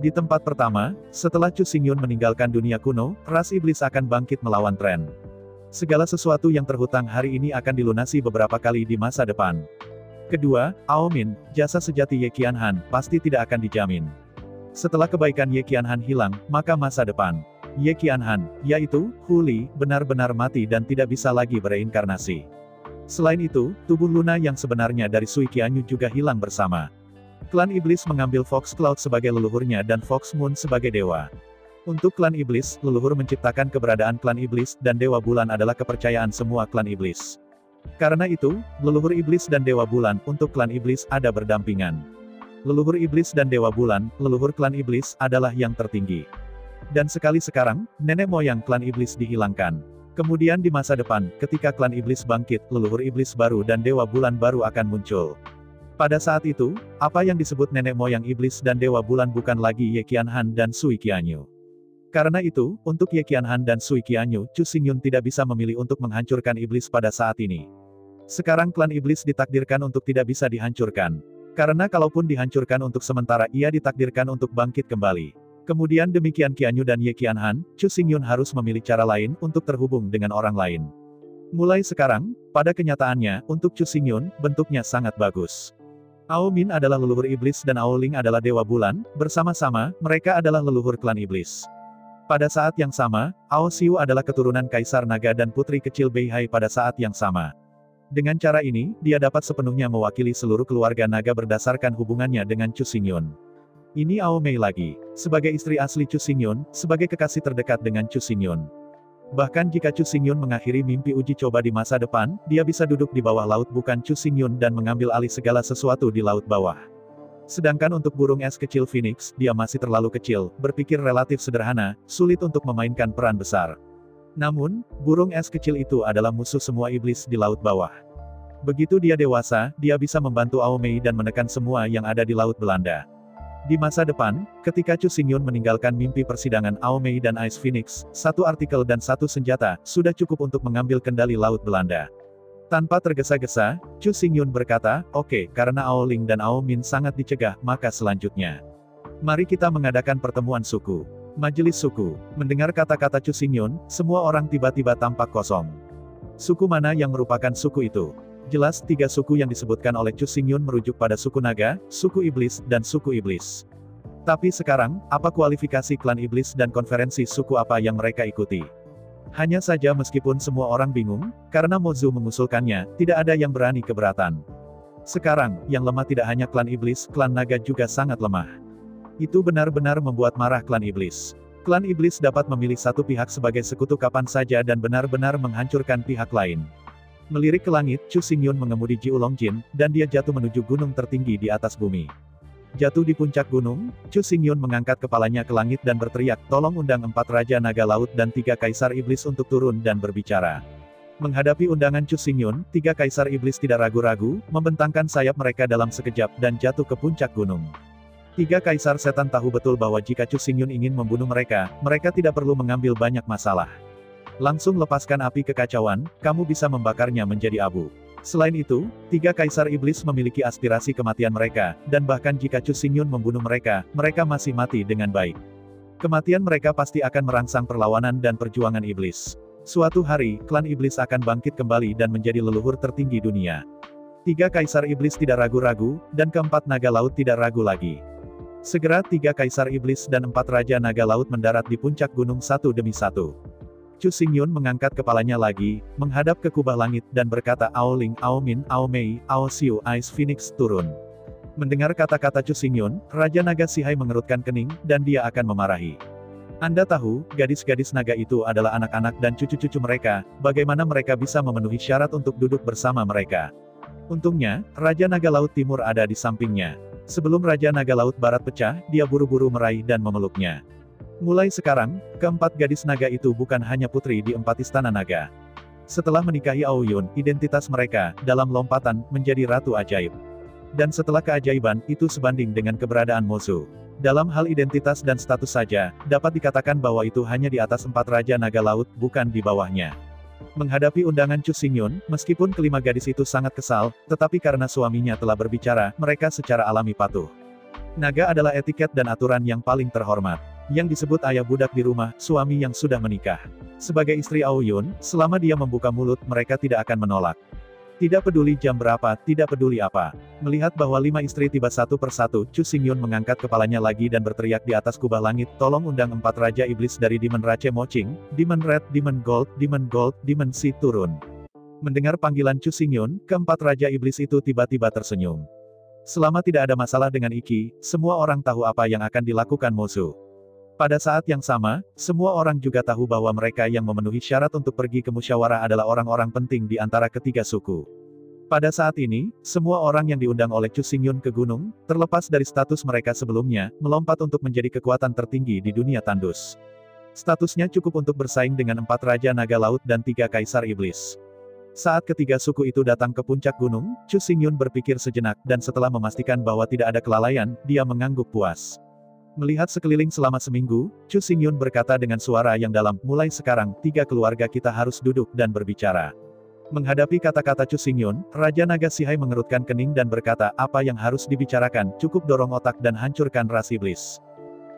Di tempat pertama, setelah Chu Xingyun meninggalkan dunia kuno, ras iblis akan bangkit melawan tren. Segala sesuatu yang terhutang hari ini akan dilunasi beberapa kali di masa depan. Kedua, Aomin, jasa sejati Ye Qianhan, pasti tidak akan dijamin. Setelah kebaikan Ye Qianhan hilang, maka masa depan Ye Qianhan, yaitu Hu Li, benar-benar mati dan tidak bisa lagi bereinkarnasi. Selain itu, tubuh Luna yang sebenarnya dari Sui Qianyu juga hilang bersama. Klan Iblis mengambil Fox Cloud sebagai leluhurnya dan Fox Moon sebagai dewa. Untuk klan Iblis, leluhur menciptakan keberadaan klan Iblis dan Dewa Bulan adalah kepercayaan semua klan Iblis. Karena itu, leluhur Iblis dan Dewa Bulan untuk klan Iblis ada berdampingan. Leluhur Iblis dan Dewa Bulan, leluhur klan Iblis, adalah yang tertinggi. Dan sekali sekarang, nenek moyang klan Iblis dihilangkan. Kemudian di masa depan, ketika klan Iblis bangkit, leluhur Iblis baru dan Dewa Bulan baru akan muncul. Pada saat itu, apa yang disebut nenek moyang Iblis dan Dewa Bulan bukan lagi Ye Qianhan dan Sui Qianyu. Karena itu, untuk Ye Qianhan dan Sui Qianyu, Chu Xingyun tidak bisa memilih untuk menghancurkan Iblis pada saat ini. Sekarang klan Iblis ditakdirkan untuk tidak bisa dihancurkan. Karena kalaupun dihancurkan untuk sementara, ia ditakdirkan untuk bangkit kembali. Kemudian demikian Qianyu dan Ye Qianhan, Chu Xingyun harus memilih cara lain untuk terhubung dengan orang lain. Mulai sekarang, pada kenyataannya, untuk Chu Xingyun, bentuknya sangat bagus. Ao Min adalah leluhur Iblis dan Ao Ling adalah Dewa Bulan, bersama-sama, mereka adalah leluhur klan Iblis. Pada saat yang sama, Ao Xiu adalah keturunan Kaisar Naga dan putri kecil Beihai pada saat yang sama. Dengan cara ini, dia dapat sepenuhnya mewakili seluruh keluarga naga berdasarkan hubungannya dengan Chu Xingyun. Ini Ao Mei lagi, sebagai istri asli Chu Xingyun, sebagai kekasih terdekat dengan Chu Xingyun. Bahkan jika Chu Xingyun mengakhiri mimpi uji coba di masa depan, dia bisa duduk di bawah laut bukan Chu Xingyun dan mengambil alih segala sesuatu di laut bawah. Sedangkan untuk burung es kecil Phoenix, dia masih terlalu kecil, berpikir relatif sederhana, sulit untuk memainkan peran besar. Namun, burung es kecil itu adalah musuh semua iblis di laut bawah. Begitu dia dewasa, dia bisa membantu Ao Mei dan menekan semua yang ada di Laut Belanda. Di masa depan, ketika Chu Xingyun meninggalkan mimpi persidangan Ao Mei dan Ice Phoenix, satu artikel dan satu senjata, sudah cukup untuk mengambil kendali Laut Belanda. Tanpa tergesa-gesa, Chu Xingyun berkata, "Oke, karena Ao Ling dan Ao Min sangat dicegah, maka selanjutnya, mari kita mengadakan pertemuan suku." Majelis suku. Mendengar kata-kata Chu Xingyun, semua orang tiba-tiba tampak kosong. Suku mana yang merupakan suku itu? Jelas, 3 suku yang disebutkan oleh Chu Xingyun merujuk pada suku naga, suku iblis, dan suku iblis. Tapi sekarang, apa kualifikasi klan iblis dan konferensi suku apa yang mereka ikuti? Hanya saja meskipun semua orang bingung, karena Mozu mengusulkannya, tidak ada yang berani keberatan. Sekarang, yang lemah tidak hanya klan iblis, klan naga juga sangat lemah. Itu benar-benar membuat marah klan iblis. Klan iblis dapat memilih satu pihak sebagai sekutu kapan saja dan benar-benar menghancurkan pihak lain. Melirik ke langit, Chu Xingyun mengemudi Ji Ulongjin, dan dia jatuh menuju gunung tertinggi di atas bumi. Jatuh di puncak gunung, Chu Xingyun mengangkat kepalanya ke langit dan berteriak, "Tolong undang 4 Raja Naga Laut dan 3 Kaisar Iblis untuk turun dan berbicara." Menghadapi undangan Chu Xingyun, 3 Kaisar Iblis tidak ragu-ragu, membentangkan sayap mereka dalam sekejap dan jatuh ke puncak gunung. 3 Kaisar Setan tahu betul bahwa jika Chu Xingyun ingin membunuh mereka, mereka tidak perlu mengambil banyak masalah. Langsung lepaskan api kekacauan, kamu bisa membakarnya menjadi abu. Selain itu, 3 Kaisar Iblis memiliki aspirasi kematian mereka, dan bahkan jika Chu Xingyun membunuh mereka, mereka masih mati dengan baik. Kematian mereka pasti akan merangsang perlawanan dan perjuangan iblis. Suatu hari, klan iblis akan bangkit kembali dan menjadi leluhur tertinggi dunia. 3 Kaisar Iblis tidak ragu-ragu, dan ke-4 Naga Laut tidak ragu lagi. Segera 3 Kaisar Iblis dan 4 Raja Naga Laut mendarat di puncak gunung satu demi satu. Chu Xingyun mengangkat kepalanya lagi, menghadap ke kubah langit, dan berkata, "Ao Ling, Ao Min, Ao Mei, Ao Xiu, Ice Phoenix, turun." Mendengar kata-kata Chu Xingyun, Raja Naga Sihai mengerutkan kening, dan dia akan memarahi. Anda tahu, gadis-gadis naga itu adalah anak-anak dan cucu-cucu mereka, bagaimana mereka bisa memenuhi syarat untuk duduk bersama mereka? Untungnya, Raja Naga Laut Timur ada di sampingnya. Sebelum Raja Naga Laut Barat pecah, dia buru-buru meraih dan memeluknya. Mulai sekarang, ke-4 gadis naga itu bukan hanya putri di 4 istana naga. Setelah menikahi Ao Yun, identitas mereka, dalam lompatan, menjadi ratu ajaib. Dan setelah keajaiban, itu sebanding dengan keberadaan Mozu. Dalam hal identitas dan status saja, dapat dikatakan bahwa itu hanya di atas 4 Raja Naga Laut, bukan di bawahnya. Menghadapi undangan Chu Xingyun, meskipun kelima gadis itu sangat kesal, tetapi karena suaminya telah berbicara, mereka secara alami patuh. Naga adalah etiket dan aturan yang paling terhormat. Yang disebut ayah budak di rumah, suami yang sudah menikah. Sebagai istri Ao Yun, selama dia membuka mulut, mereka tidak akan menolak. Tidak peduli jam berapa, tidak peduli apa. Melihat bahwa 5 istri tiba satu persatu, Chu Xingyun mengangkat kepalanya lagi dan berteriak di atas kubah langit, tolong undang 4 Raja Iblis dari Demon Rache Moching, Demon Red, Demon Gold, Demon Sea turun. Mendengar panggilan Chu Xingyun, keempat Raja Iblis itu tiba-tiba tersenyum. Selama tidak ada masalah dengan Iki, semua orang tahu apa yang akan dilakukan Mozu. Pada saat yang sama, semua orang juga tahu bahwa mereka yang memenuhi syarat untuk pergi ke musyawarah adalah orang-orang penting di antara ketiga suku. Pada saat ini, semua orang yang diundang oleh Chu Xingyun ke gunung, terlepas dari status mereka sebelumnya, melompat untuk menjadi kekuatan tertinggi di dunia tandus. Statusnya cukup untuk bersaing dengan 4 Raja Naga Laut dan 3 Kaisar Iblis. Saat ketiga suku itu datang ke puncak gunung, Chu Xingyun berpikir sejenak, dan setelah memastikan bahwa tidak ada kelalaian, dia mengangguk puas. Melihat sekeliling selama seminggu, Chu Xingyun berkata dengan suara yang dalam, mulai sekarang, 3 keluarga kita harus duduk dan berbicara. Menghadapi kata-kata Chu Xingyun, Raja Naga Sihai mengerutkan kening dan berkata, apa yang harus dibicarakan, cukup dorong otak dan hancurkan ras iblis.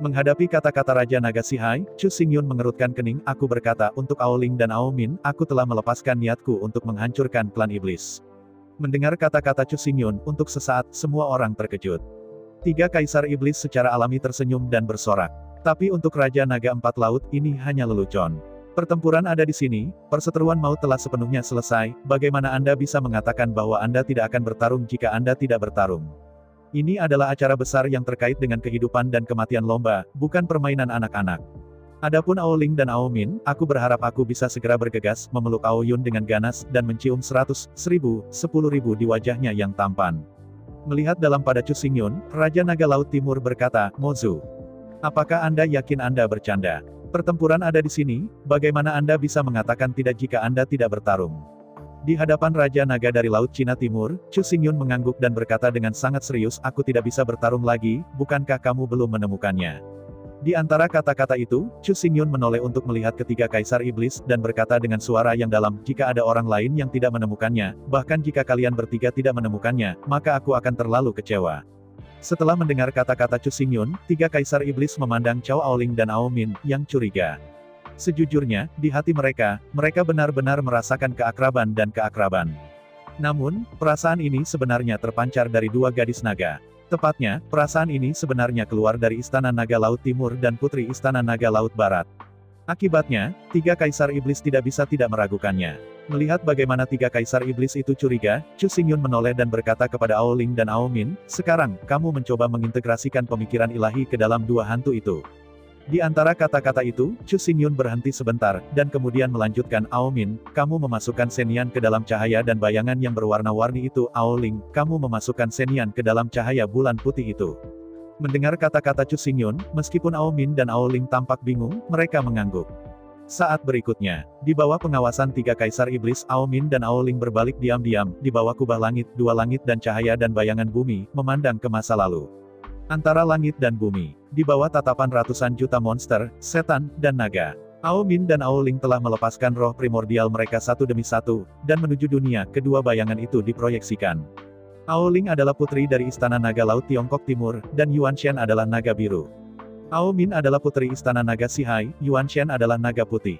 Menghadapi kata-kata Raja Naga Sihai, Chu Xingyun mengerutkan kening, aku berkata, untuk Aoling dan Aomin, aku telah melepaskan niatku untuk menghancurkan klan iblis. Mendengar kata-kata Chu Xingyun, untuk sesaat, semua orang terkejut. 3 Kaisar Iblis secara alami tersenyum dan bersorak. Tapi untuk Raja Naga 4 Laut, ini hanya lelucon. Pertempuran ada di sini, perseteruan maut telah sepenuhnya selesai, bagaimana Anda bisa mengatakan bahwa Anda tidak akan bertarung jika Anda tidak bertarung? Ini adalah acara besar yang terkait dengan kehidupan dan kematian lomba, bukan permainan anak-anak. Adapun Aoling dan Aomin, aku berharap aku bisa segera bergegas, memeluk Aoyun dengan ganas, dan mencium 100, 1000, 10.000 di wajahnya yang tampan. Melihat dalam pada Chu Xingyun, Raja Naga Laut Timur berkata, Mozu. Apakah Anda yakin Anda bercanda? Pertempuran ada di sini, bagaimana Anda bisa mengatakan tidak jika Anda tidak bertarung? Di hadapan Raja Naga dari Laut Cina Timur, Chu Xingyun mengangguk dan berkata dengan sangat serius, aku tidak bisa bertarung lagi, bukankah kamu belum menemukannya? Di antara kata-kata itu, Chu Xingyun menoleh untuk melihat ketiga Kaisar Iblis, dan berkata dengan suara yang dalam, jika ada orang lain yang tidak menemukannya, bahkan jika kalian bertiga tidak menemukannya, maka aku akan terlalu kecewa. Setelah mendengar kata-kata Chu Xingyun, 3 Kaisar Iblis memandang Cao Aoling dan Aomin, yang curiga. Sejujurnya, di hati mereka benar-benar merasakan keakraban dan keakraban. Namun, perasaan ini sebenarnya terpancar dari 2 gadis naga. Tepatnya, perasaan ini sebenarnya keluar dari Istana Naga Laut Timur dan Putri Istana Naga Laut Barat. Akibatnya, 3 Kaisar Iblis tidak bisa tidak meragukannya. Melihat bagaimana 3 Kaisar Iblis itu curiga, Chu Xingyun menoleh dan berkata kepada Aoling dan Aomin, sekarang, kamu mencoba mengintegrasikan pemikiran ilahi ke dalam 2 hantu itu. Di antara kata-kata itu, Chu Xingyun berhenti sebentar, dan kemudian melanjutkan, Aomin, kamu memasukkan Senian ke dalam cahaya dan bayangan yang berwarna-warni itu, Aoling, kamu memasukkan Senian ke dalam cahaya bulan putih itu. Mendengar kata-kata Chu Xingyun, meskipun Aomin dan Aoling tampak bingung, mereka mengangguk. Saat berikutnya, di bawah pengawasan 3 Kaisar Iblis, Aomin dan Aoling berbalik diam-diam, di bawah kubah langit, 2 langit dan cahaya dan bayangan bumi, memandang ke masa lalu. Antara langit dan bumi, di bawah tatapan ratusan juta monster, setan, dan naga. Aomin dan Aoling telah melepaskan roh primordial mereka satu demi satu, dan menuju dunia, kedua bayangan itu diproyeksikan. Aoling adalah putri dari Istana Naga Laut Tiongkok Timur, dan Yuanshen adalah naga biru. Aomin adalah putri Istana Naga Sihai, Yuanshen adalah naga putih.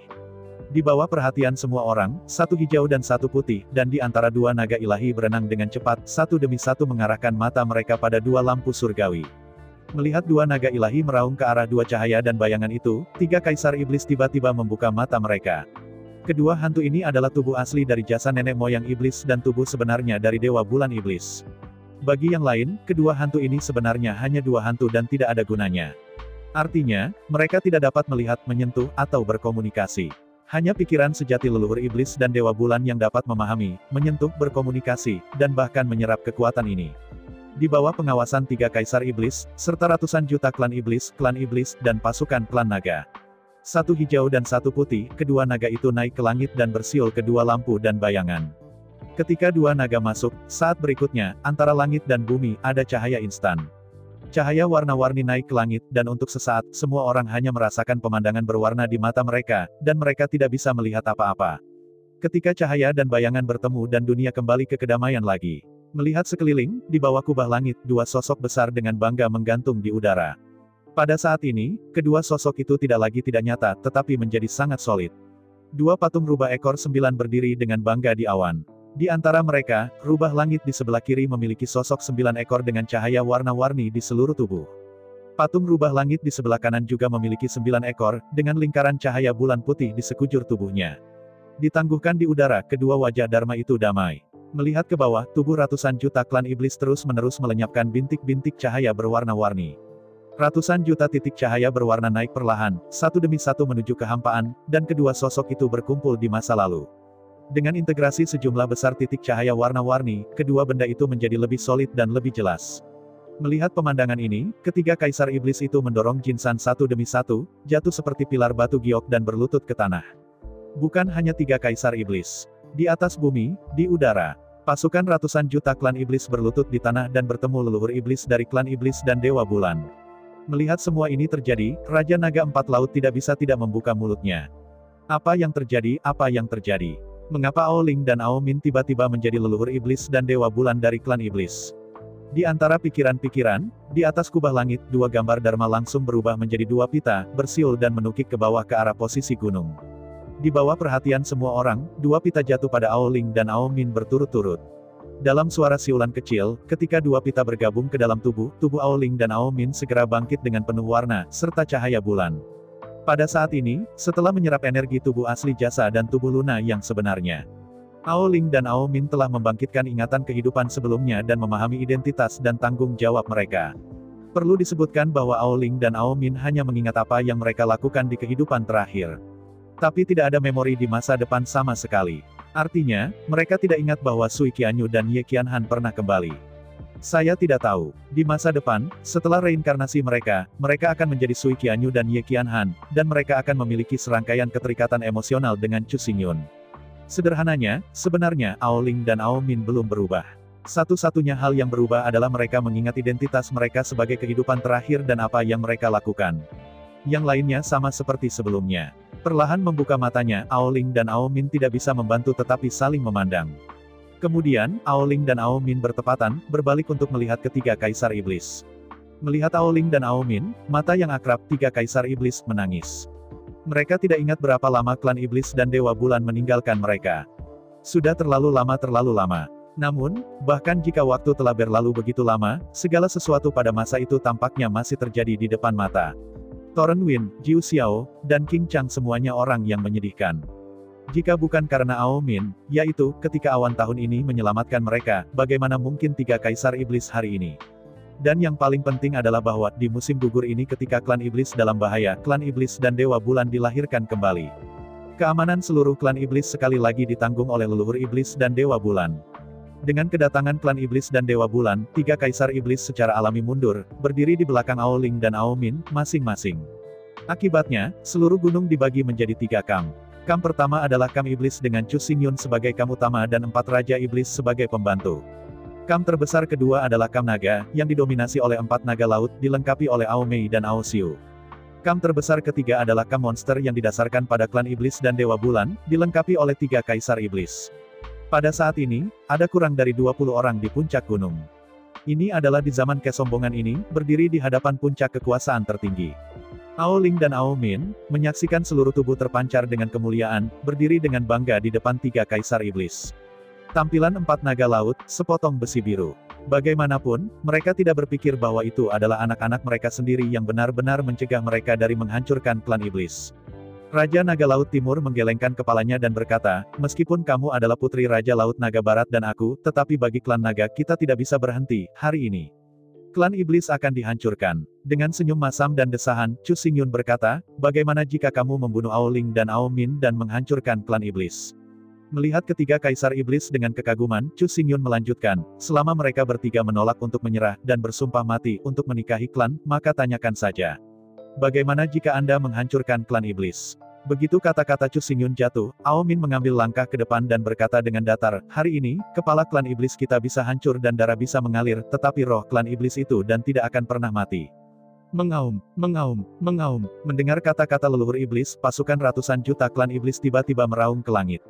Di bawah perhatian semua orang, 1 hijau dan 1 putih, dan di antara 2 naga ilahi berenang dengan cepat, satu demi satu mengarahkan mata mereka pada 2 lampu surgawi. Melihat 2 naga ilahi meraung ke arah 2 cahaya dan bayangan itu, 3 Kaisar Iblis tiba-tiba membuka mata mereka. Kedua hantu ini adalah tubuh asli dari jasa nenek moyang iblis dan tubuh sebenarnya dari Dewa Bulan Iblis. Bagi yang lain, kedua hantu ini sebenarnya hanya 2 hantu dan tidak ada gunanya. Artinya, mereka tidak dapat melihat, menyentuh, atau berkomunikasi. Hanya pikiran sejati leluhur iblis dan Dewa Bulan yang dapat memahami, menyentuh, berkomunikasi, dan bahkan menyerap kekuatan ini. Di bawah pengawasan 3 Kaisar Iblis, serta ratusan juta klan iblis, dan pasukan klan naga. 1 hijau dan 1 putih, kedua naga itu naik ke langit dan bersiul ke 2 lampu dan bayangan. Ketika 2 naga masuk, saat berikutnya, antara langit dan bumi, ada cahaya instan. Cahaya warna-warni naik ke langit, dan untuk sesaat, semua orang hanya merasakan pemandangan berwarna di mata mereka, dan mereka tidak bisa melihat apa-apa. Ketika cahaya dan bayangan bertemu dan dunia kembali ke kedamaian lagi. Melihat sekeliling, di bawah kubah langit, 2 sosok besar dengan bangga menggantung di udara. Pada saat ini, kedua sosok itu tidak lagi tidak nyata, tetapi menjadi sangat solid. 2 patung rubah ekor 9 berdiri dengan bangga di awan. Di antara mereka, rubah langit di sebelah kiri memiliki sosok 9 ekor dengan cahaya warna-warni di seluruh tubuh. Patung rubah langit di sebelah kanan juga memiliki 9 ekor, dengan lingkaran cahaya bulan putih di sekujur tubuhnya. Ditangguhkan di udara, kedua wajah Dharma itu damai. Melihat ke bawah, tubuh ratusan juta klan iblis terus-menerus melenyapkan bintik-bintik cahaya berwarna-warni. Ratusan juta titik cahaya berwarna naik perlahan, satu demi satu menuju kehampaan, dan kedua sosok itu berkumpul di masa lalu. Dengan integrasi sejumlah besar titik cahaya warna-warni, kedua benda itu menjadi lebih solid dan lebih jelas. Melihat pemandangan ini, ketiga kaisar iblis itu mendorong Jinsan satu demi satu, jatuh seperti pilar batu giok dan berlutut ke tanah. Bukan hanya 3 kaisar iblis. Di atas bumi, di udara, pasukan ratusan juta klan iblis berlutut di tanah dan bertemu leluhur iblis dari klan iblis dan Dewa Bulan. Melihat semua ini terjadi, Raja Naga Empat Laut tidak bisa tidak membuka mulutnya. Apa yang terjadi? Apa yang terjadi? Mengapa Ao Ling dan Ao Min tiba-tiba menjadi leluhur iblis dan Dewa Bulan dari klan iblis? Di antara pikiran-pikiran, di atas kubah langit, 2 gambar Dharma langsung berubah menjadi 2 pita, bersiul dan menukik ke bawah ke arah posisi gunung. Di bawah perhatian semua orang, 2 pita jatuh pada Ao Ling dan Ao Min berturut-turut. Dalam suara siulan kecil, ketika 2 pita bergabung ke dalam tubuh Ao Ling dan Ao Min segera bangkit dengan penuh warna, serta cahaya bulan. Pada saat ini, setelah menyerap energi tubuh asli jasa dan tubuh Luna yang sebenarnya, Ao Ling dan Ao Min telah membangkitkan ingatan kehidupan sebelumnya dan memahami identitas dan tanggung jawab mereka. Perlu disebutkan bahwa Ao Ling dan Ao Min hanya mengingat apa yang mereka lakukan di kehidupan terakhir. Tapi tidak ada memori di masa depan sama sekali. Artinya, mereka tidak ingat bahwa Sui Qianyu dan Ye Qianhan pernah kembali. Saya tidak tahu. Di masa depan, setelah reinkarnasi mereka akan menjadi Sui Qianyu dan Ye Qianhan, dan mereka akan memiliki serangkaian keterikatan emosional dengan Chu Xingyun. Sederhananya, sebenarnya, Ao Ling dan Ao Min belum berubah. Satu-satunya hal yang berubah adalah mereka mengingat identitas mereka sebagai kehidupan terakhir dan apa yang mereka lakukan. Yang lainnya sama seperti sebelumnya. Perlahan membuka matanya, Ao Ling dan Ao Min tidak bisa membantu tetapi saling memandang. Kemudian, Ao Ling dan Ao Min bertepatan, berbalik untuk melihat ketiga kaisar iblis. Melihat Ao Ling dan Ao Min, mata yang akrab, 3 kaisar iblis menangis. Mereka tidak ingat berapa lama klan iblis dan Dewa Bulan meninggalkan mereka. Sudah terlalu lama. Namun, bahkan jika waktu telah berlalu begitu lama, segala sesuatu pada masa itu tampaknya masih terjadi di depan mata. Toren Win, Jiu Xiao, dan King Chang semuanya orang yang menyedihkan. Jika bukan karena Ao Min, yaitu, ketika awan tahun ini menyelamatkan mereka, bagaimana mungkin 3 kaisar iblis hari ini? Dan yang paling penting adalah bahwa, di musim gugur ini ketika klan iblis dalam bahaya, klan iblis dan Dewa Bulan dilahirkan kembali. Keamanan seluruh klan iblis sekali lagi ditanggung oleh leluhur iblis dan Dewa Bulan. Dengan kedatangan klan iblis dan Dewa Bulan, 3 kaisar iblis secara alami mundur, berdiri di belakang Ao Ling dan Ao Min, masing-masing. Akibatnya, seluruh gunung dibagi menjadi 3 kam. Kam pertama adalah kam iblis dengan Chu Xingyun sebagai kam utama dan 4 raja iblis sebagai pembantu. Kam terbesar kedua adalah kam naga, yang didominasi oleh 4 naga laut, dilengkapi oleh Ao Mei dan Ao Xiu. Kam terbesar ketiga adalah kam monster yang didasarkan pada klan iblis dan Dewa Bulan, dilengkapi oleh 3 kaisar iblis. Pada saat ini, ada kurang dari 20 orang di puncak gunung. Ini adalah di zaman kesombongan ini, berdiri di hadapan puncak kekuasaan tertinggi. Ao Ling dan Ao Min, menyaksikan seluruh tubuh terpancar dengan kemuliaan, berdiri dengan bangga di depan 3 kaisar iblis. Tampilan 4 naga laut, sepotong besi biru. Bagaimanapun, mereka tidak berpikir bahwa itu adalah anak-anak mereka sendiri yang benar-benar mencegah mereka dari menghancurkan klan iblis. Raja Naga Laut Timur menggelengkan kepalanya dan berkata, meskipun kamu adalah putri Raja Laut Naga Barat dan aku, tetapi bagi klan naga kita tidak bisa berhenti, hari ini. Klan iblis akan dihancurkan. Dengan senyum masam dan desahan, Chu Xingyun berkata, bagaimana jika kamu membunuh Ao Ling dan Ao Min dan menghancurkan klan iblis? Melihat ketiga kaisar iblis dengan kekaguman, Chu Xingyun melanjutkan, selama mereka bertiga menolak untuk menyerah, dan bersumpah mati untuk menikahi klan, maka tanyakan saja. Bagaimana jika Anda menghancurkan klan iblis? Begitu kata-kata Chu Xingyun jatuh, Ao Min mengambil langkah ke depan dan berkata dengan datar, hari ini, kepala klan iblis kita bisa hancur dan darah bisa mengalir, tetapi roh klan iblis itu dan tidak akan pernah mati. Mengaum, mengaum, mengaum. Mendengar kata-kata leluhur iblis, pasukan ratusan juta klan iblis tiba-tiba meraung ke langit.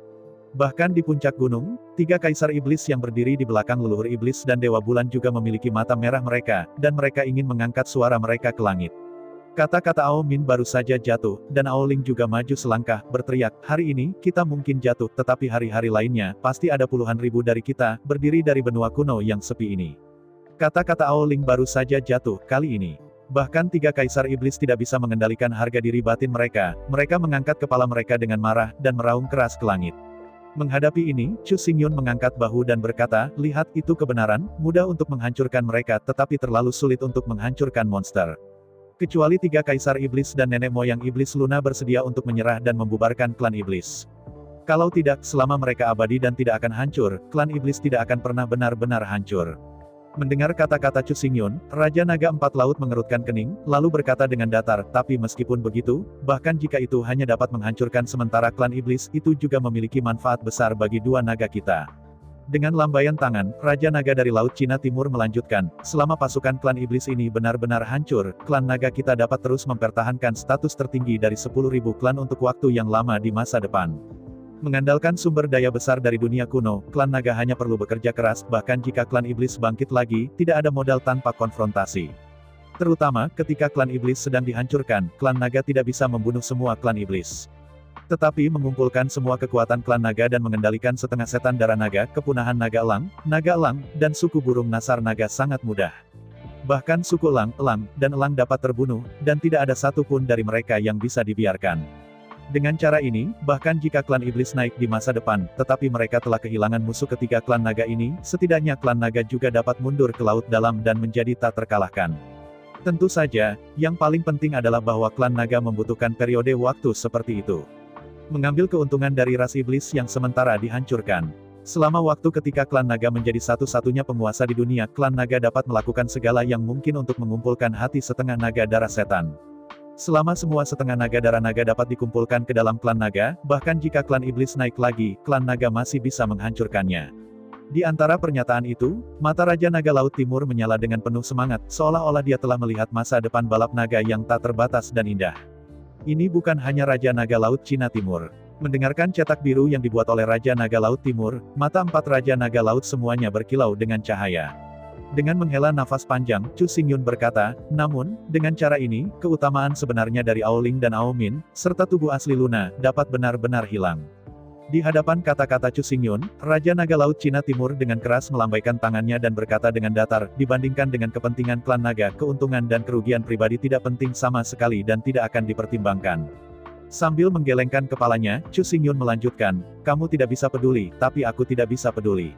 Bahkan di puncak gunung, 3 kaisar iblis yang berdiri di belakang leluhur iblis dan Dewa Bulan juga memiliki mata merah mereka, dan mereka ingin mengangkat suara mereka ke langit. Kata-kata Ao Min baru saja jatuh, dan Ao Ling juga maju selangkah, berteriak, hari ini, kita mungkin jatuh, tetapi hari-hari lainnya, pasti ada puluhan ribu dari kita, berdiri dari benua kuno yang sepi ini. Kata-kata Ao Ling baru saja jatuh, kali ini. Bahkan 3 kaisar iblis tidak bisa mengendalikan harga diri batin mereka mengangkat kepala mereka dengan marah, dan meraung keras ke langit. Menghadapi ini, Chu Xingyun mengangkat bahu dan berkata, lihat, itu kebenaran, mudah untuk menghancurkan mereka tetapi terlalu sulit untuk menghancurkan monster. Kecuali 3 kaisar iblis dan nenek moyang iblis Luna bersedia untuk menyerah dan membubarkan klan iblis. Kalau tidak, selama mereka abadi dan tidak akan hancur, klan iblis tidak akan pernah benar-benar hancur. Mendengar kata-kata Chu Xingyun, Raja Naga Empat Laut mengerutkan kening, lalu berkata dengan datar, tapi meskipun begitu, bahkan jika itu hanya dapat menghancurkan sementara klan iblis, itu juga memiliki manfaat besar bagi 2 naga kita. Dengan lambaian tangan, Raja Naga dari Laut Cina Timur melanjutkan, selama pasukan klan iblis ini benar-benar hancur, klan naga kita dapat terus mempertahankan status tertinggi dari 10.000 klan untuk waktu yang lama di masa depan. Mengandalkan sumber daya besar dari dunia kuno, klan naga hanya perlu bekerja keras, bahkan jika klan iblis bangkit lagi, tidak ada modal tanpa konfrontasi. Terutama, ketika klan iblis sedang dihancurkan, klan naga tidak bisa membunuh semua klan iblis. Tetapi mengumpulkan semua kekuatan klan naga dan mengendalikan setengah setan darah naga, kepunahan naga elang, dan suku burung nasar naga sangat mudah. Bahkan suku elang, dan elang dapat terbunuh, dan tidak ada satupun dari mereka yang bisa dibiarkan. Dengan cara ini, bahkan jika klan iblis naik di masa depan, tetapi mereka telah kehilangan musuh ketiga klan naga ini, setidaknya klan naga juga dapat mundur ke laut dalam dan menjadi tak terkalahkan. Tentu saja, yang paling penting adalah bahwa klan naga membutuhkan periode waktu seperti itu. Mengambil keuntungan dari ras iblis yang sementara dihancurkan. Selama waktu ketika klan naga menjadi satu-satunya penguasa di dunia, klan naga dapat melakukan segala yang mungkin untuk mengumpulkan hati setengah naga darah setan. Selama semua setengah naga darah naga dapat dikumpulkan ke dalam klan naga, bahkan jika klan iblis naik lagi, klan naga masih bisa menghancurkannya. Di antara pernyataan itu, mata Raja Naga Laut Timur menyala dengan penuh semangat, seolah-olah dia telah melihat masa depan balap naga yang tak terbatas dan indah. Ini bukan hanya Raja Naga Laut Cina Timur. Mendengarkan cetak biru yang dibuat oleh Raja Naga Laut Timur, mata 4 Raja Naga Laut semuanya berkilau dengan cahaya. Dengan menghela nafas panjang, Chu Xingyun berkata, namun, dengan cara ini, keutamaan sebenarnya dari Ao Ling dan Ao Min, serta tubuh asli Luna, dapat benar-benar hilang. Di hadapan kata-kata Chu Xingyun, Raja Naga Laut Cina Timur dengan keras melambaikan tangannya dan berkata dengan datar, dibandingkan dengan kepentingan klan naga, keuntungan dan kerugian pribadi tidak penting sama sekali dan tidak akan dipertimbangkan. Sambil menggelengkan kepalanya, Chu Xingyun melanjutkan, kamu tidak bisa peduli, tapi aku tidak bisa peduli.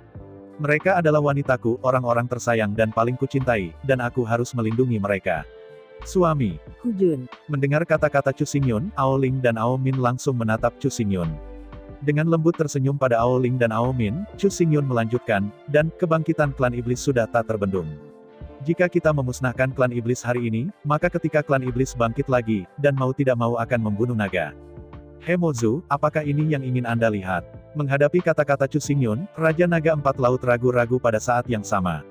Mereka adalah wanitaku, orang-orang tersayang dan paling kucintai, dan aku harus melindungi mereka. Suami. Hujun. Mendengar kata-kata Chu Xingyun, Ao Ling dan Ao Min langsung menatap Chu Xingyun. Dengan lembut tersenyum pada Ao Ling dan Ao Min, Chu Xingyun melanjutkan, dan kebangkitan klan iblis sudah tak terbendung. Jika kita memusnahkan klan iblis hari ini, maka ketika klan iblis bangkit lagi, dan mau tidak mau akan membunuh naga. Hemozu, apakah ini yang ingin Anda lihat? Menghadapi kata-kata Chu Xingyun, Raja Naga Empat Laut ragu-ragu pada saat yang sama.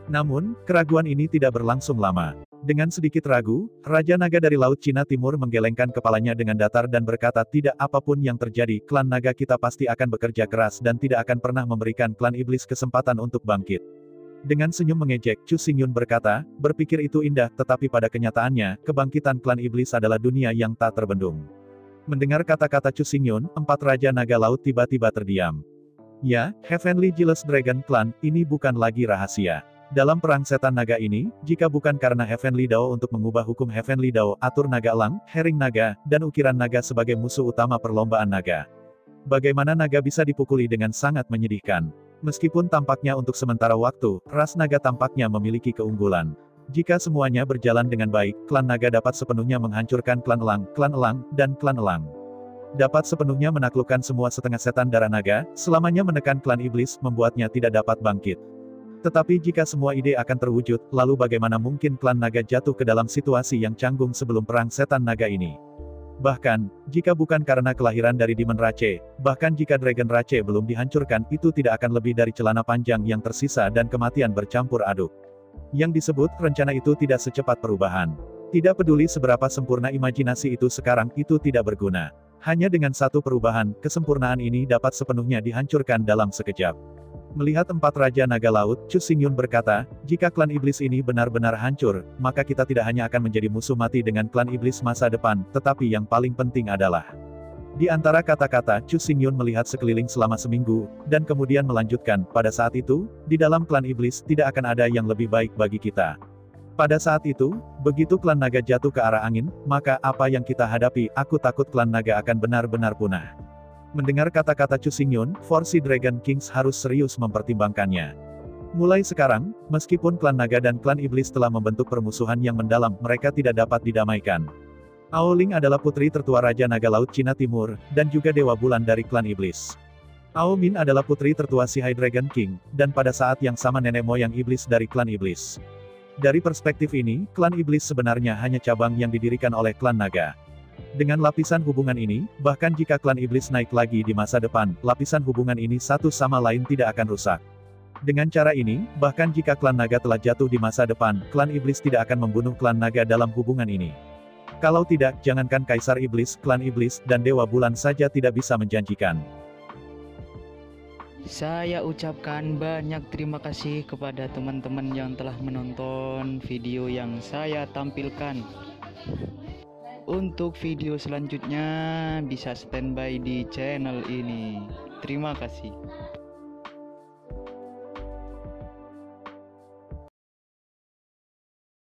Namun, keraguan ini tidak berlangsung lama. Dengan sedikit ragu, Raja Naga dari Laut Cina Timur menggelengkan kepalanya dengan datar dan berkata, tidak apapun yang terjadi, klan naga kita pasti akan bekerja keras dan tidak akan pernah memberikan klan iblis kesempatan untuk bangkit. Dengan senyum mengejek, Chu Xingyun berkata, berpikir itu indah, tetapi pada kenyataannya, kebangkitan klan iblis adalah dunia yang tak terbendung. Mendengar kata-kata Chu Xingyun, 4 Raja Naga Laut tiba-tiba terdiam. Ya, Heavenly Jealous Dragon Clan, ini bukan lagi rahasia. Dalam perang setan naga ini, jika bukan karena Heavenly Dao untuk mengubah hukum Heavenly Dao, atur naga elang, herring naga, dan ukiran naga sebagai musuh utama perlombaan naga. Bagaimana naga bisa dipukuli dengan sangat menyedihkan. Meskipun tampaknya untuk sementara waktu, ras naga tampaknya memiliki keunggulan. Jika semuanya berjalan dengan baik, klan naga dapat sepenuhnya menghancurkan klan elang, dan klan elang. Dapat sepenuhnya menaklukkan semua setengah setan darah naga, selamanya menekan klan iblis, membuatnya tidak dapat bangkit. Tetapi jika semua ide akan terwujud, lalu bagaimana mungkin klan naga jatuh ke dalam situasi yang canggung sebelum perang setan naga ini? Bahkan, jika bukan karena kelahiran dari Demon Rache, bahkan jika Dragon Rache belum dihancurkan, itu tidak akan lebih dari celana panjang yang tersisa dan kematian bercampur aduk. Yang disebut, rencana itu tidak secepat perubahan. Tidak peduli seberapa sempurna imajinasi itu sekarang, itu tidak berguna. Hanya dengan satu perubahan, kesempurnaan ini dapat sepenuhnya dihancurkan dalam sekejap. Melihat 4 Raja Naga Laut, Chu Xingyun berkata, jika klan iblis ini benar-benar hancur, maka kita tidak hanya akan menjadi musuh mati dengan klan iblis masa depan, tetapi yang paling penting adalah. Di antara kata-kata, Chu Xingyun melihat sekeliling selama seminggu, dan kemudian melanjutkan, pada saat itu, di dalam klan iblis tidak akan ada yang lebih baik bagi kita. Pada saat itu, begitu klan naga jatuh ke arah angin, maka apa yang kita hadapi, aku takut klan naga akan benar-benar punah. Mendengar kata-kata Chu Xingyun, Four Sea Dragon Kings harus serius mempertimbangkannya. Mulai sekarang, meskipun klan naga dan klan iblis telah membentuk permusuhan yang mendalam, mereka tidak dapat didamaikan. Ao Ling adalah putri tertua Raja Naga Laut Cina Timur, dan juga Dewa Bulan dari klan iblis. Ao Min adalah putri tertua Sea Dragon King, dan pada saat yang sama nenek moyang iblis dari klan iblis. Dari perspektif ini, klan iblis sebenarnya hanya cabang yang didirikan oleh klan naga. Dengan lapisan hubungan ini, bahkan jika klan iblis naik lagi di masa depan, lapisan hubungan ini satu sama lain tidak akan rusak. Dengan cara ini, bahkan jika klan naga telah jatuh di masa depan, klan iblis tidak akan membunuh klan naga dalam hubungan ini. Kalau tidak, jangankan Kaisar Iblis, klan iblis, dan Dewa Bulan saja tidak bisa menjanjikan. Saya ucapkan banyak terima kasih kepada teman-teman yang telah menonton video yang saya tampilkan. Untuk video selanjutnya bisa standby di channel ini. Terima kasih.